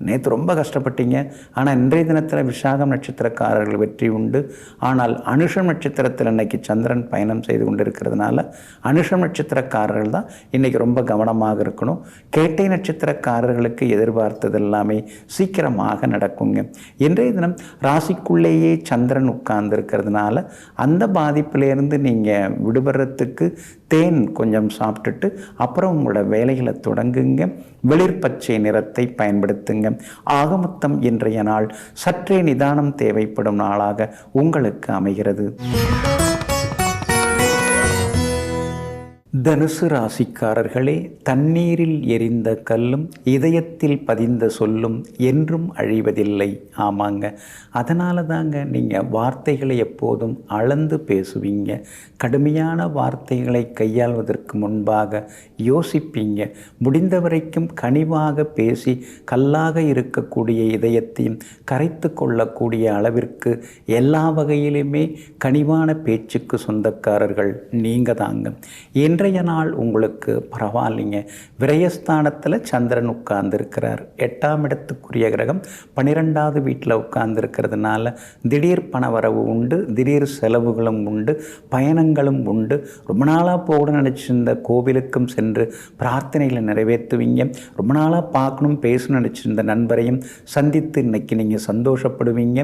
நேற்று ரொம்ப கஷ்டப்பட்டீங்க. ஆனால் இன்றைய தினத்தில் விசாகம் நட்சத்திரக்காரர்கள் வெற்றி உண்டு. ஆனால் அனுஷம் நட்சத்திரத்தில் இன்றைக்கி சந்திரன் பயணம் செய்து கொண்டு இருக்கிறதுனால அனுஷம் நட்சத்திரக்காரர்கள் தான் இன்றைக்கி ரொம்ப கவனமாக இருக்கணும். கேட்டை நட்சத்திரக்காரர்களுக்கு எதிர்பார்த்தது எல்லாமே சீக்கிரமாக நடக்குங்க. இன்றைய தினம் ராசிக்குள்ளேயே சந்திரன் உட்கார்ந்து இருக்கிறதுனால இருக்கிறதுனால அந்த பாதிப்பிலேருந்து நீங்கள் விடுபடுறதுக்கு தேன் கொஞ்சம் சாப்பிட்டுட்டு அப்புறம் உங்களோட வேலைகளை தொடங்குங்க. வெளிர் பச்சை நிறத்தை பயன்படுத்துங்க. ஆக மொத்தம் இன்றைய நாள் சற்றே நிதானம் தேவைப்படும் நாளாக உங்களுக்கு அமைகிறது. தனுசு ராசிக்காரர்களே, தண்ணீரில் எரிந்த கல்லும் இதயத்தில் பதிந்த சொல்லும் என்றும் அழிவதில்லை. ஆமாங்க, அதனால தாங்க நீங்கள் வார்த்தைகளை எப்போதும் அளந்து பேசுவீங்க. கடுமையான வார்த்தைகளை கையாள்வதற்கு முன்பாக யோசிப்பீங்க. முடிந்த வரைக்கும் கனிவாக பேசி கல்லாக இருக்கக்கூடிய இதயத்தையும் கரைத்து கொள்ளக்கூடிய அளவிற்கு எல்லா வகையிலுமே கனிவான பேச்சுக்கு சொந்தக்காரர்கள் நீங்கள் தாங்க. இன்றைய நாள் உங்களுக்கு பரவாயில்லைங்க. விரயஸ்தானத்தில் சந்திரன் உட்கார்ந்துருக்கிறார். 8ஆம் இடத்துக்குரிய கிரகம் 12வது வீட்டில் உட்கார்ந்துருக்கிறதுனால திடீர் பணவரவு உண்டு, திடீர் செலவுகளும் உண்டு, பயணங்களும் உண்டு. ரொம்ப நாளாக போக நினச்சிருந்த கோவிலுக்கும் சென்று பிரார்த்தனைகளை நிறைவேற்றுவீங்க. ரொம்ப நாளாக பார்க்கணும் பேசணும்னு நினச்சிருந்த நண்பரையும் சந்தித்து இன்னைக்கு நீங்கள் சந்தோஷப்படுவீங்க.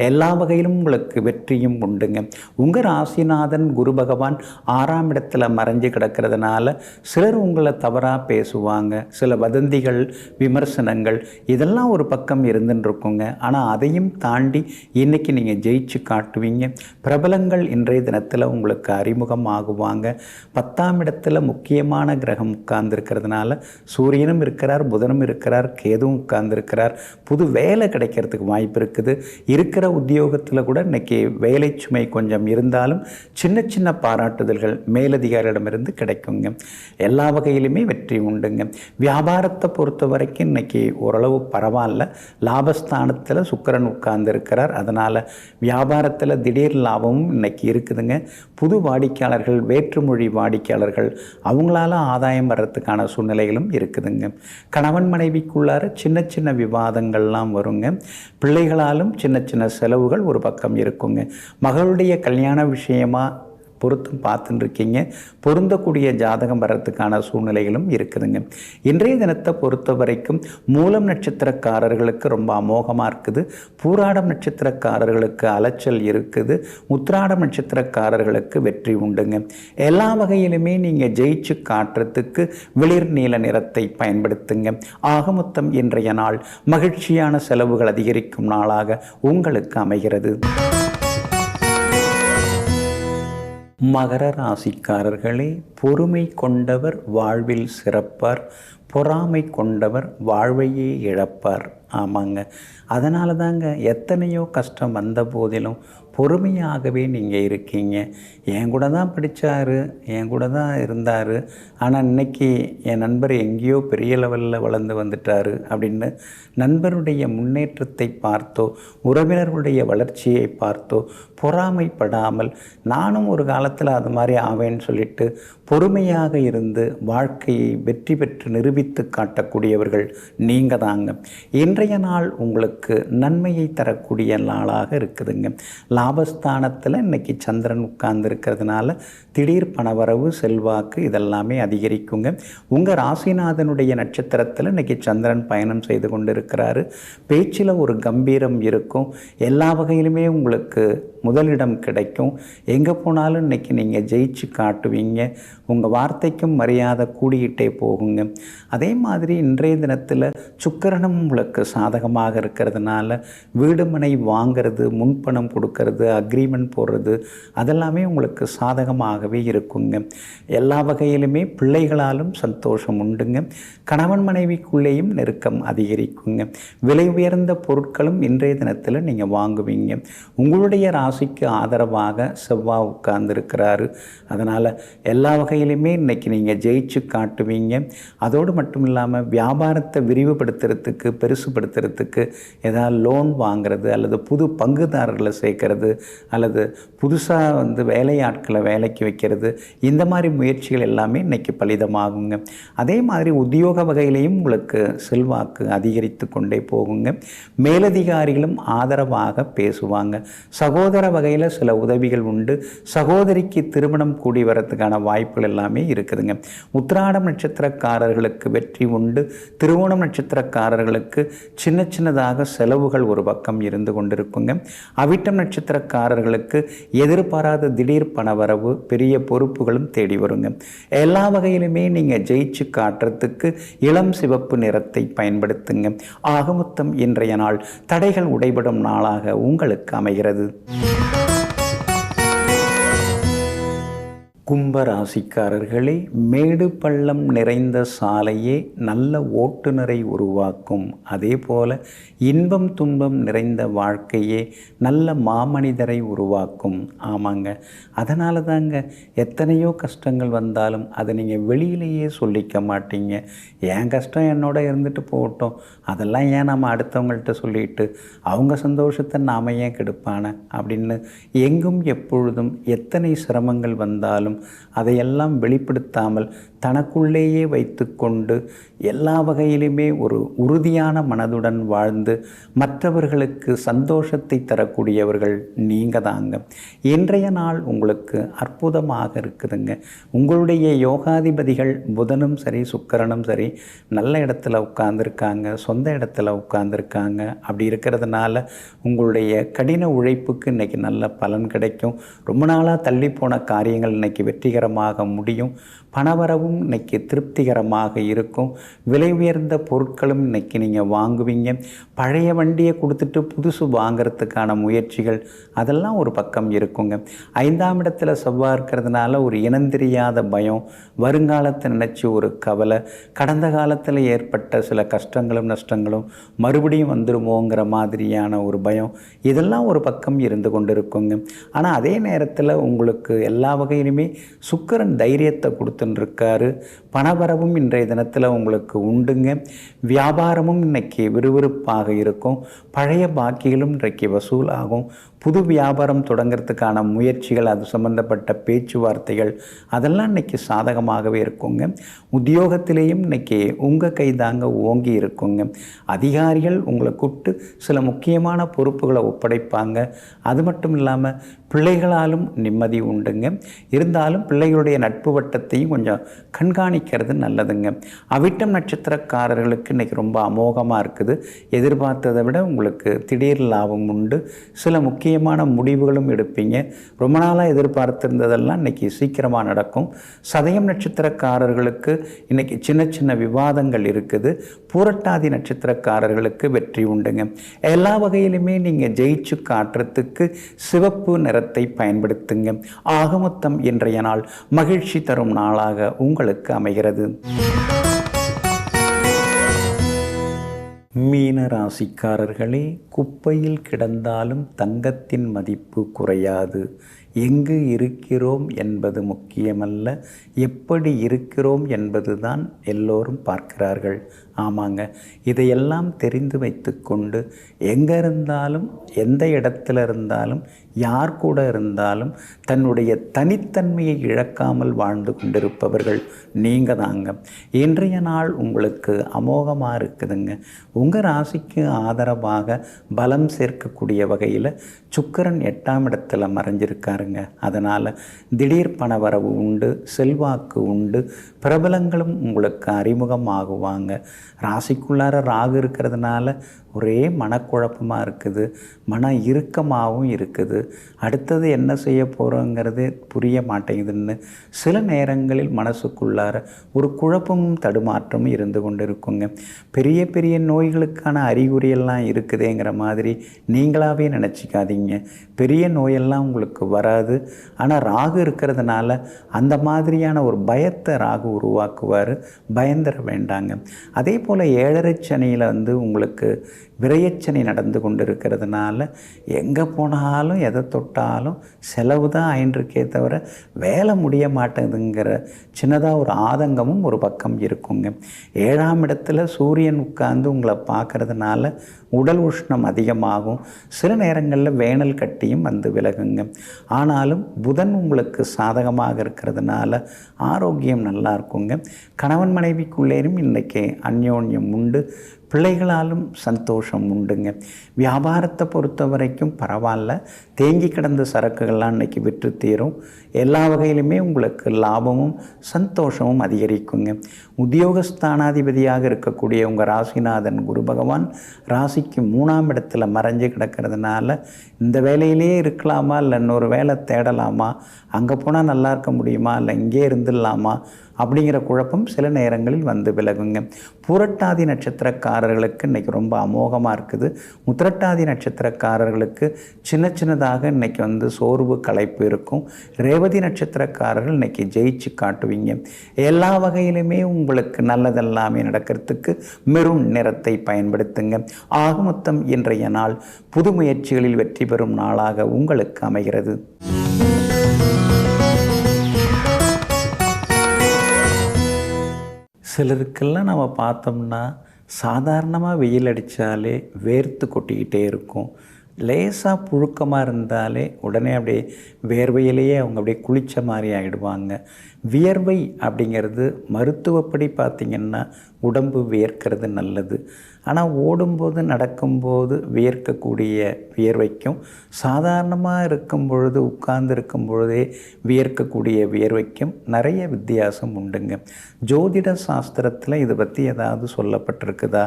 எல்லா வகையிலும் உங்களுக்கு வெற்றியும் உண்டுங்க. உங்கள் ராசிநாதன் குரு பகவான் 6ஆம் இடத்துல மறைஞ்சு கிடக்கிறதுனால சிலர் உங்களை தவறாக பேசுவாங்க. சில வதந்திகள், விமர்சனங்கள் இதெல்லாம் ஒரு பக்கம் இருந்துன்னு இருக்குங்க. ஆனால் அதையும் தாண்டி இன்னைக்கு நீங்கள் ஜெயிச்சு காட்டுவீங்க. பிரபலங்கள் இன்றைய தினத்தில் உங்களுக்கு அறிமுகம் ஆகுவாங்க. 10ஆம் இடத்துல முக்கியமான கிரகம் உட்கார்ந்துருக்கிறதுனால சூரியனும் இருக்கிறார், புதனும் இருக்கிறார், கேதுவும் உட்கார்ந்துருக்கிறார். புது வேலை கிடைக்கிறதுக்கு வாய்ப்பு இருக்குது. இருக்கிற உத்தியோகத்தில் கூட இன்னைக்கு வேலை சுமை கொஞ்சம் இருந்தாலும் சின்ன சின்ன பாராட்டுதல்கள் மேலதிகாரியிடமிருந்து கிடைக்குங்க. எல்லா வகையிலுமே வெற்றி உண்டுங்க. வியாபாரத்தை பொறுத்த வரைக்கும் இன்னைக்கு ஓரளவு பரவாயில்ல. லாபஸ்தானத்தில் சுக்கிரன் உட்கார்ந்து இருக்கிறார். அதனால் வியாபாரத்தில் திடீர் லாபமும் இன்னைக்கு இருக்குதுங்க. புது வாடிக்கையாளர்கள், வேற்றுமொழி வாடிக்கையாளர்கள் அவங்களால ஆதாயம் வர்றதுக்கான சூழ்நிலைகளும் இருக்குதுங்க. கணவன் மனைவிக்குள்ளார சின்ன சின்ன விவாதங்கள்லாம் வருங்க. பிள்ளைகளாலும் சின்ன சின்ன செலவுகள் ஒரு பக்கம் இருக்குங்க. மகளுடைய கல்யாண விஷயமா பொருத்தம் பார்த்துட்டு இருக்கீங்க. பொருந்தக்கூடிய ஜாதகம் வர்றதுக்கான சூழ்நிலைகளும் இருக்குதுங்க. இன்றைய தினத்தை பொறுத்த வரைக்கும் மூலம் நட்சத்திரக்காரர்களுக்கு ரொம்ப அமோகமாக இருக்குது. பூராடம் நட்சத்திரக்காரர்களுக்கு அலைச்சல் இருக்குது. உத்திராடம் நட்சத்திரக்காரர்களுக்கு வெற்றி உண்டுங்க. எல்லா வகையிலுமே நீங்கள் ஜெயிச்சு காட்டுறதுக்கு வெளிர் நீல நிறத்தை பயன்படுத்துங்க. ஆக மொத்தம் இன்றைய நாள் மகிழ்ச்சியான செலவுகள் அதிகரிக்கும் நாளாக உங்களுக்கு அமைகிறது. மகர ராசிக்காரர்களே, பொறுமை கொண்டவர் வாழ்வில் சிறப்பார், பொறாமை கொண்டவர் வாழ்வையே இழப்பார். ஆமாங்க, அதனால தாங்க எத்தனையோ கஷ்டம் வந்த போதிலும் பொறுமையாகவே நீங்கள் இருக்கீங்க. என் கூட தான் படித்தார், என் கூட தான் இருந்தார், ஆனால் இன்றைக்கி என் நண்பர் எங்கேயோ பெரிய லெவலில் வளர்ந்து வந்துட்டார் அப்படின்னு நண்பருடைய முன்னேற்றத்தை பார்த்தோ உறவினர்களுடைய வளர்ச்சியை பார்த்தோ பொறாமைப்படாமல் நானும் ஒரு காலத்தில் அது மாதிரி ஆவேன்னு சொல்லிட்டு பொறுமையாக இருந்து வாழ்க்கையை வெற்றி பெற்று நிரூபித்து காட்டக்கூடியவர்கள் நீங்கள் தாங்க. இன்றைய நாள் உங்களுக்கு நன்மையை தரக்கூடிய நாளாக இருக்குதுங்க. லாபஸ்தானத்தில் இன்றைக்கி சந்திரன் உட்கார்ந்து இருக்கிறதுனால திடீர் பணவரவு, செல்வாக்கு இதெல்லாமே அதிகரிக்குங்க. உங்கள் ராசிநாதனுடைய நட்சத்திரத்தில் இன்றைக்கி சந்திரன் பயணம் செய்து கொண்டு இருக்கிறாரு. பேச்சில் ஒரு கம்பீரம் இருக்கும். எல்லா வகையிலுமே உங்களுக்கு முதலிடம் கிடைக்கும். எங்கே போனாலும் இன்றைக்கி நீங்கள் ஜெயிச்சு காட்டுவீங்க. உங்கள் வார்த்தைக்கும் மரியாதை கூடிக்கிட்டே போகுங்க. அதே மாதிரி இன்றைய தினத்தில் சுக்கிரனும் உங்களுக்கு சாதகமாக இருக்கிறதுனால வீடு மனை வாங்கிறது, முன்பணம் கொடுக்கறது, அக்ரிமெண்ட் போடுறது அதெல்லாமே உங்களுக்கு சாதகமாகவே இருக்குங்க. எல்லா வகையிலுமே பிள்ளைகளாலும் சந்தோஷம் உண்டுங்க. கணவன் மனைவிக்குள்ளேயும் நெருக்கம் அதிகரிக்குங்க. விலை உயர்ந்த பொருட்களும் இன்றைய தினத்தில் நீங்கள் வாங்குவீங்க. உங்களுடைய ராசிக்கு ஆதரவாக செவ்வாய் உட்கார்ந்துருக்கிறாரு. அதனால் எல்லா வகையிலுமே இன்றைக்கி நீங்கள் ஜெயிச்சு காட்டுவீங்க. அதோடு மட்டும் இல்லாமல் வியாபாரத்தை விரிவுபடுத்துறதுக்கு, பெருசுபடுத்துறதுக்கு ஏதாவது லோன் வாங்கிறது அல்லது புது பங்குதாரர்களை சேர்க்கறது அல்லது புதுசாக வேலையாட்களை வேலைக்கு வைக்கிறது, இந்த மாதிரி முயற்சிகள் எல்லாமே இன்றைக்கி பலிதமாகுங்க. அதே மாதிரி உத்தியோக வகையிலையும் உங்களுக்கு செல்வாக்கு அதிகரித்து கொண்டே போகுங்க. மேலதிகாரிகளும் ஆதரவாக பேசுவாங்க. சகோதர பணவர வகையில் சில உதவிகள் உண்டு. சகோதரிக்கு திருமணம் கூடி வரத்துக்கான வாய்ப்புகள் எல்லாமே இருக்குதுங்க. உத்திராடம் நட்சத்திரக்காரர்களுக்கு வெற்றி உண்டு. திருவோணம் நட்சத்திரக்காரர்களுக்கு சின்ன சின்னதாக செலவுகள் ஒரு பக்கம் இருந்து கொண்டிருக்குங்க. அவிட்டம் நட்சத்திரக்காரர்களுக்கு எதிர்பாராத திடீர் பணவரவு, பெரிய பொறுப்புகளும் தேடி வருங்க. எல்லா வகையிலுமே நீங்கள் ஜெயிச்சு காட்டுறதுக்கு இளம் சிவப்பு நிறத்தை பயன்படுத்துங்க. ஆகமொத்தம் இன்றைய நாள் தடைகள் உடைபடும் நாளாக உங்களுக்கு அமைகிறது. கும்பராசிக்காரர்களே, மேடு பள்ளம் நிறைந்த சாலையே நல்ல ஓட்டுநரை உருவாக்கும். அதே போல இன்பம் துன்பம் நிறைந்த வாழ்க்கையே நல்ல மாமனிதரை உருவாக்கும். ஆமாங்க, அதனால தாங்க எத்தனையோ கஷ்டங்கள் வந்தாலும் அதை நீங்கள் வெளியிலேயே சொல்லிக்க மாட்டீங்க. என் கஷ்டம் என்னோட இருந்துட்டு போகட்டும், அதெல்லாம் ஏன் நம்ம அடுத்தவங்கள்ட்ட சொல்லிட்டு அவங்க சந்தோஷத்தை நாம் ஏன் கெடுப்பான அப்படின்னு எங்கும் எப்பொழுதும் எத்தனை சிரமங்கள் வந்தாலும் அதையெல்லாம் வெளிப்படுத்தாமல் தனக்குள்ளேயே வைத்து கொண்டு எல்லா வகையிலுமே ஒரு உறுதியான மனதுடன் வாழ்ந்து மற்றவர்களுக்கு சந்தோஷத்தை தரக்கூடியவர்கள் நீங்கள் தாங்க. இன்றைய நாள் உங்களுக்கு அற்புதமாக இருக்குதுங்க. உங்களுடைய யோகாதிபதிகள் புதனும் சரி சுக்கிரனும் சரி நல்ல இடத்துல உட்கார்ந்துருக்காங்க, சொந்த இடத்துல உட்கார்ந்துருக்காங்க. அப்படி இருக்கிறதுனால உங்களுடைய கடின உழைப்புக்கு இன்றைக்கி நல்ல பலன் கிடைக்கும். ரொம்ப நாளாக தள்ளி போன காரியங்கள் இன்றைக்கி வெற்றிகரமாக முடியும். பணவரவும் இன்றைக்கி திருப்திகரமாக இருக்கும். விலை உயர்ந்த பொருட்களும் இன்றைக்கி நீங்கள் வாங்குவீங்க. பழைய வண்டியை கொடுத்துட்டு புதுசு வாங்கிறதுக்கான முயற்சிகள் அதெல்லாம் ஒரு பக்கம் இருக்குங்க. 5ஆம் இடத்துல செவ்வாய் இருக்கிறதுனால ஒரு இனந்தெரியாத பயம், வருங்காலத்தை நினச்சி ஒரு கவலை, கடந்த காலத்தில் ஏற்பட்ட சில கஷ்டங்களும் நஷ்டங்களும் மறுபடியும் வந்துடுமோங்கிற மாதிரியான ஒரு பயம், இதெல்லாம் ஒரு பக்கம் இருந்து கொண்டு இருக்குங்க. ஆனால் அதே நேரத்தில் உங்களுக்கு எல்லா வகையிலுமே சுக்கிரன் தைரியத்தை கொடுத்துட்டுருக்காரு. பணவரவும் இன்றைய தினத்தில் உங்களுக்கு உண்டுங்க. வியாபாரமும் இன்னைக்கு விறுவிறுப்பாக இருக்கும். பழைய பாக்கிகளும் இன்றைக்கு வசூல் ஆகும். புது வியாபாரம் தொடங்கிறதுக்கான முயற்சிகள், அது சம்பந்தப்பட்ட பேச்சுவார்த்தைகள் அதெல்லாம் இன்றைக்கி சாதகமாகவே இருக்குங்க. உத்தியோகத்திலேயும் இன்றைக்கி உங்கள் கைதாங்க ஓங்கி இருக்குங்க. அதிகாரிகள் உங்களை கூப்பிட்டு சில முக்கியமான பொறுப்புகளை ஒப்படைப்பாங்க. அது மட்டும் இல்லாமல் பிள்ளைகளாலும் நிம்மதி உண்டுங்க. இருந்தாலும் பிள்ளைகளுடைய நட்பு வட்டத்தையும் கொஞ்சம் கண்காணிக்கிறது நல்லதுங்க. அவிட்டம் நட்சத்திரக்காரர்களுக்கு இன்றைக்கி ரொம்ப அமோகமாக இருக்குது. எதிர்பார்த்ததை விட உங்களுக்கு திடீர் லாபம் உண்டு. சில முக்கியமான முடிவுகளும் எடுப்பீங்க. ரொம்ப நாளாக எதிர்பார்த்திருந்ததெல்லாம் இன்றைக்கி சீக்கிரமாக நடக்கும். சதயம் நட்சத்திரக்காரர்களுக்கு இன்றைக்கி சின்ன சின்ன விவாதங்கள் இருக்குது. பூரட்டாதி நட்சத்திரக்காரர்களுக்கு வெற்றி உண்டுங்க. எல்லா வகையிலுமே நீங்கள் ஜெயிச்சு காட்டுறதுக்கு சிவப்பு நிறத்தை பயன்படுத்துங்க. ஆகமொத்தம் இன்றைய நாள் மகிழ்ச்சி தரும் நாளாக உங்களுக்கு அமைகிறது. மீன ராசிக்காரர்களே, குப்பையில் கிடந்தாலும் தங்கத்தின் மதிப்பு குறையாது. எங்கு இருக்கிறோம் என்பது முக்கியமல்ல, எப்படி இருக்கிறோம் என்பதுதான் எல்லோரும் பார்க்கிறார்கள். ஆமாங்க, இதையெல்லாம் தெரிந்து வைத்து கொண்டு எங்கே இருந்தாலும் எந்த இடத்துல இருந்தாலும் யார் கூட இருந்தாலும் தன்னுடைய தனித்தன்மையை இழக்காமல் வாழ்ந்து கொண்டிருப்பவர்கள் நீங்கள் தாங்க. இன்றைய நாள் உங்களுக்கு அமோகமாக இருக்குதுங்க. உங்கள் ராசிக்கு ஆதரவாக பலம் சேர்க்கக்கூடிய வகையில் சுக்கிரன் 8ஆம் இடத்துல மறைஞ்சிருக்காருங்க. அதனால் திடீர் பணவரவு உண்டு, செல்வாக்கு உண்டு, பிரபலங்களும் உங்களுக்கு அறிமுகமாகுவாங்க. ராசிக்குள்ளார ராகு இருக்கிறதுனால ஒரே மனக்குழப்பமாக இருக்குது, மன இறுக்கமாகவும் இருக்குது. அடுத்தது என்ன செய்ய போகிறோங்கிறது புரிய மாட்டேங்குதுன்னு சில நேரங்களில் மனசுக்குள்ளார ஒரு குழப்பமும் தடுமாற்றமும் இருந்து கொண்டு இருக்குங்க. பெரிய பெரிய நோய்களுக்கான அறிகுறியெல்லாம் இருக்குதேங்கிற மாதிரி நீங்களாகவே நினச்சிக்காதீங்க. பெரிய நோயெல்லாம் உங்களுக்கு வராது. ஆனால் ராகு இருக்கிறதுனால அந்த மாதிரியான ஒரு பயத்தை ராகு உருவாக்குவார். பயந்துட வேண்டாங்க. அதே போல் 7.5 சனியில் உங்களுக்கு விரயச்சனை நடந்து கொண்டு இருக்கிறதுனால எங்கே போனாலும் எதை தொட்டாலும் செலவு தான் ஆயின்றிருக்கே தவிர வேலை முடிய மாட்டேங்குதுங்கிற சின்னதாக ஒரு ஆதங்கமும் ஒரு பக்கம் இருக்குங்க. 7ஆம் இடத்துல சூரியன் உட்கார்ந்து உங்களை பார்க்கறதுனால உடல் உஷ்ணம் அதிகமாகும். சில நேரங்களில் வேனல் கட்டியும் வந்து விலகுங்க. ஆனாலும் புதன் உங்களுக்கு சாதகமாக இருக்கிறதுனால ஆரோக்கியம் நல்லா இருக்குங்க. கணவன் மனைவிக்குள்ளேயும் இன்றைக்கி அந்யோன்யம் உண்டு. பிள்ளைகளாலும் சந்தோஷம் உண்டுங்க. வியாபாரத்தை பொறுத்த வரைக்கும் பரவாயில்ல, தேங்கி கிடந்த சரக்குகள்லாம் இன்றைக்கி விற்று தீரும். எல்லா வகையிலுமே உங்களுக்கு லாபமும் சந்தோஷமும் அதிகரிக்குங்க. உத்தியோகஸ்தானாதிபதியாக இருக்கக்கூடிய உங்கள் ராசிநாதன் குரு பகவான் ராசிக்கு 3ஆம் இடத்துல மறைஞ்சு கிடக்கிறதுனால இந்த வேலையிலே இருக்கலாமா, இல்லை இன்னொரு வேலை தேடலாமா, அங்கே போனால் நல்லா இருக்க முடியுமா, இல்லை இங்கே இருந்துடலாமா அப்படிங்கிற குழப்பம் சில நேரங்களில் வந்து விலகுங்க. புரட்டாதி நட்சத்திரக்காரர்களுக்கு இன்றைக்கி ரொம்ப அமோகமாக இருக்குது. உத்திரட்டாதி நட்சத்திரக்காரர்களுக்கு சின்ன சின்னதாக இன்றைக்கி வந்து சோர்வு களைப்பு இருக்கும். ரேவதி நட்சத்திரக்காரர்கள் இன்றைக்கி ஜெயிச்சு காட்டுவீங்க. எல்லா வகையிலுமே உங்களுக்கு நல்லதெல்லாமே நடக்கிறதுக்கு மெரூன் நிறத்தை பயன்படுத்துங்க. ஆக மொத்தம் இன்றைய நாள் புது முயற்சிகளில் வெற்றி பெறும் நாளாக உங்களுக்கு அமைகிறது. சிலருக்கெல்லாம் நம்ம பார்த்தோம்னா சாதாரணமாக வெயில் அடித்தாலே வேர்த்து கொட்டிக்கிட்டே இருக்கும். லேசாக புழுக்கமாக இருந்தாலே உடனே அப்படியே வேர்வையிலேயே அவங்க அப்படியே குளித்த மாதிரி ஆகிடுவாங்க. வியர்வை அப்படிங்கிறது மருத்துவப்படி பார்த்திங்கன்னா உடம்பு வியர்க்கிறது நல்லது. ஆனால் ஓடும்போது நடக்கும்போது வியர்க்கக்கூடிய வியர்வைக்கும் சாதாரணமாக இருக்கும் பொழுது உட்கார்ந்து இருக்கும் பொழுதே வியர்க்கக்கூடிய வியர்வைக்கும் நிறைய வித்தியாசம் உண்டுங்க. ஜோதிட சாஸ்திரத்தில் இதை பற்றி ஏதாவது சொல்லப்பட்டிருக்குதா?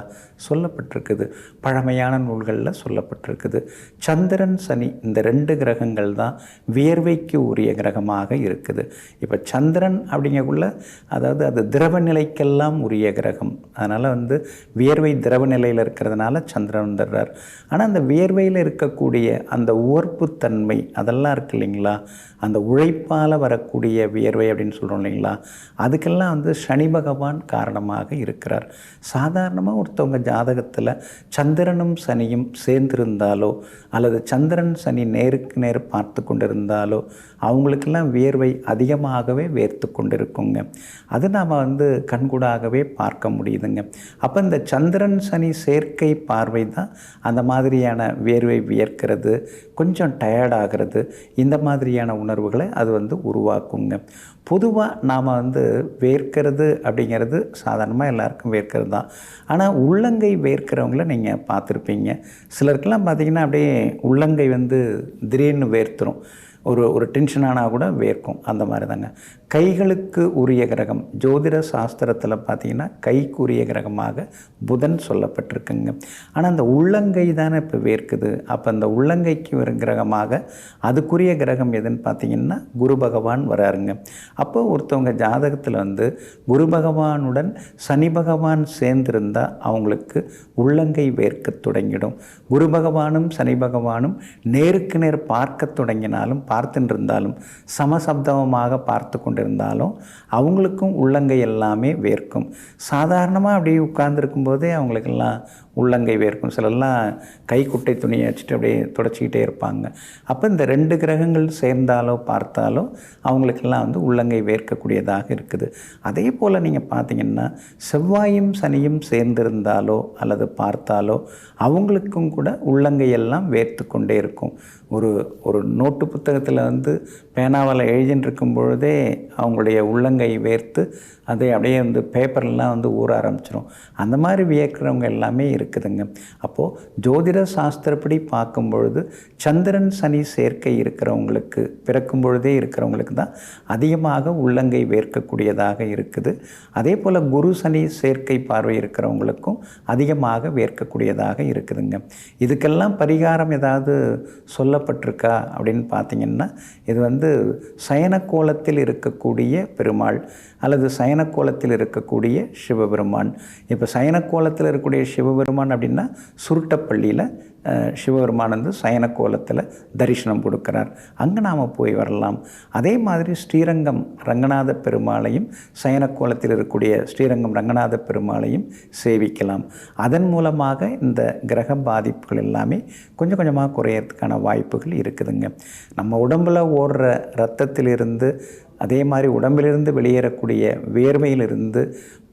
சொல்லப்பட்டிருக்குது. பழமையான நூல்களில் சொல்லப்பட்டிருக்குது. சந்திரன் சனி இந்த 2 கிரகங்கள் தான் வியர்வைக்கு உரிய கிரகமாக இருக்குது. இப்போ சந்திரன் அப்படிங்கக்குள்ள அதாவது அது திரவ நிலைக்கெல்லாம் உரிய கிரகம். அதனால் வந்து வியர்வை திரவ நிலையில் இருக்கிறதுனால சந்திரன் வந்துடுறார். ஆனால் அந்த வியர்வையில் இருக்கக்கூடிய அந்த உவர்ப்புத்தன்மை அதெல்லாம் இருக்குது இல்லைங்களா, அந்த உழைப்பால் வரக்கூடிய வியர்வை அப்படின்னு சொல்கிறோம் இல்லைங்களா, அதுக்கெல்லாம் வந்து சனி பகவான் காரணமாக இருக்கிறார். சாதாரணமாக ஒருத்தவங்க ஜாதகத்தில் சந்திரனும் சனியும் சேர்ந்திருந்தாலோ அல்லது சந்திரன் சனி நேருக்கு நேர் பார்த்து கொண்டிருந்தாலோ அவங்களுக்கெல்லாம் வியர்வை அதிகமாகவே வேர்த்து கொண்டிருக்குங்க. அது நாம் வந்து கண்கூடாகவே பார்க்க முடியுதுங்க. அப்போ இந்த சந்திரன் சனி சேர்க்கை பார்வை தான் அந்த மாதிரியான வியர்வை வியர்க்கிறது, கொஞ்சம் டயர்டாகிறது, இந்த மாதிரியான உணர்வுகளை அது வந்து உருவாக்குங்க. பொதுவாக நாம் வந்து வேர்க்கிறது அப்படிங்கிறது சாதாரணமாக எல்லாருக்கும் வேர்க்கிறது தான். ஆனால் உள்ளங்கை வேர்க்கிறவங்கள நீங்கள் பார்த்துருப்பீங்க. சிலருக்கெல்லாம் பார்த்திங்கன்னா அப்படியே உள்ளங்கை வந்து திடீர்னு வேர்த்துரும். ஒரு டென்ஷன் ஆனால் கூட வேர்க்கும். அந்த மாதிரி தாங்க. கைகளுக்கு உரிய கிரகம் ஜோதிட சாஸ்திரத்தில் பார்த்திங்கன்னா கைக்கு உரிய கிரகமாக புதன் சொல்லப்பட்டிருக்குங்க. ஆனால் அந்த உள்ளங்கை தானே இப்போ வேர்க்குது. அப்போ அந்த உள்ளங்கைக்கு ஒரு கிரகமாக அதுக்குரிய கிரகம் எதுன்னு பார்த்திங்கன்னா குரு பகவான் வராருங்க. அப்போ ஒருத்தவங்க ஜாதகத்தில் வந்து குரு பகவானுடன் சனி பகவான் சேர்ந்திருந்தால் அவங்களுக்கு உள்ளங்கை வேர்க்க தொடங்கிடும். குரு பகவானும் சனி பகவானும் நேருக்கு நேர் பார்க்க தொடங்கினாலும் பார்த்துட்டு இருந்தாலும் சமசப்தமாக பார்த்து கொண்டிருந்தாலும் அவங்களுக்கும் உள்ளங்கை எல்லாமே வேர்க்கும். சாதாரணமாக அப்படியே உட்கார்ந்துருக்கும் போதே அவங்களுக்கெல்லாம் உள்ளங்கை வேர்க்கும். சிலர்லாம் கைக்குட்டை துணியை வச்சுட்டு அப்படியே தொடச்சிக்கிட்டே இருப்பாங்க. அப்போ இந்த 2 கிரகங்கள் சேர்ந்தாலோ பார்த்தாலோ அவங்களுக்கெல்லாம் வந்து உள்ளங்கை வேர்க்கக்கூடியதாக இருக்குது. அதே போல் நீங்கள் பார்த்தீங்கன்னா செவ்வாயும் சனியும் சேர்ந்திருந்தாலோ அல்லது பார்த்தாலோ அவங்களுக்கும் கூட உள்ளங்கையெல்லாம் வேர்த்து கொண்டே இருக்கும். ஒரு நோட்டு புத்தகத்தில் வந்து பேனாவால் எழுதின்னு இருக்கும் பொழுதே அவங்களுடைய உள்ளங்கை வேர்த்து அதை அப்படியே வந்து பேப்பர்லாம் வந்து ஊற ஆரம்பிச்சிடும். அந்த மாதிரி வியக்கிறவங்க எல்லாமே இருக்குதுங்க. அப்போது ஜோதிட சாஸ்திரப்படி பார்க்கும் பொழுது சந்திரன் சனி சேர்க்கை இருக்கிறவங்களுக்கு பிறக்கும் பொழுதே இருக்கிறவங்களுக்கு தான் அதிகமாக உள்ளங்கை வேர்க்கக்கூடியதாக இருக்குது. அதே போல் குரு சனி சேர்க்கை பார்வை இருக்கிறவங்களுக்கும் அதிகமாக வேர்க்கக்கூடியதாக இருக்குதுங்க. இதுக்கெல்லாம் பரிகாரம் ஏதாவது சொல்லப்பட்டிருக்கா அப்படின்னு பார்த்தீங்கன்னா இது வந்து சயனக்கோலத்தில் இருக்கக்கூடிய பெருமாள் அல்லது சயனக்கோலத்தில் இருக்கக்கூடிய சிவபெருமான். இப்போ சயனக்கோலத்தில் இருக்கக்கூடிய சிவபெருமான் அப்படின்னா சுருட்டப்பள்ளியில் சிவபெருமான் வந்து சயனக்கோலத்தில் தரிசனம் கொடுக்குறார். அங்கே நாம் போய் வரலாம். அதே மாதிரி ஸ்ரீரங்கம் ரங்கநாத பெருமாளையும் சயனக்கோலத்தில் இருக்கக்கூடிய ஸ்ரீரங்கம் ரங்கநாத பெருமாளையும் சேவிக்கலாம். அதன் மூலமாக இந்த கிரக பாதிப்புகள் எல்லாமே கொஞ்சம் கொஞ்சமாக குறையறதுக்கான வாய்ப்புகள் இருக்குதுங்க. நம்ம உடம்பில் ஓடுற இரத்தத்திலிருந்து அதே மாதிரி உடம்பிலிருந்து வெளியேறக்கூடிய வேர்வையிலிருந்து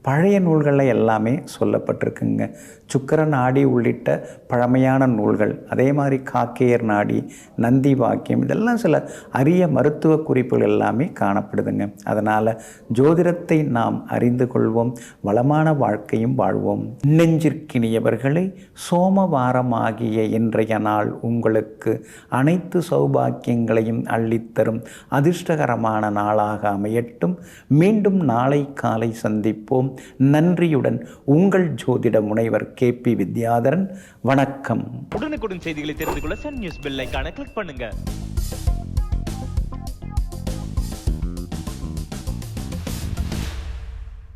பழைய நூல்களில் எல்லாமே சொல்லப்பட்டிருக்குங்க. சுக்கிர நாடி உள்ளிட்ட பழமையான நூல்கள், அதே மாதிரி காக்கேயர் நாடி, நந்தி வாக்கியம், இதெல்லாம் சில அரிய மருத்துவ குறிப்புகள் எல்லாமே காணப்படுதுங்க. அதனால் ஜோதிடத்தை நாம் அறிந்து கொள்வோம், வளமான வாழ்க்கையும் வாழ்வோம். நெஞ்சிற்கினியவர்களை, சோமவாரமாகிய இன்றைய நாள் உங்களுக்கு அனைத்து சௌபாக்கியங்களையும் அள்ளித்தரும் அதிர்ஷ்டகரமான நாளாக அமையட்டும். மீண்டும் நாளை காலை சந்திப்போம். நன்றியுடன் உங்கள் ஜோதிட முனைவர் KP வித்யாதரன். வணக்கம்.
உடனுக்குடன் செய்திகளை தெரிந்து கொள்ள சன் நியூஸ் பெல் ஐகானை கிளிக் பண்ணுங்க.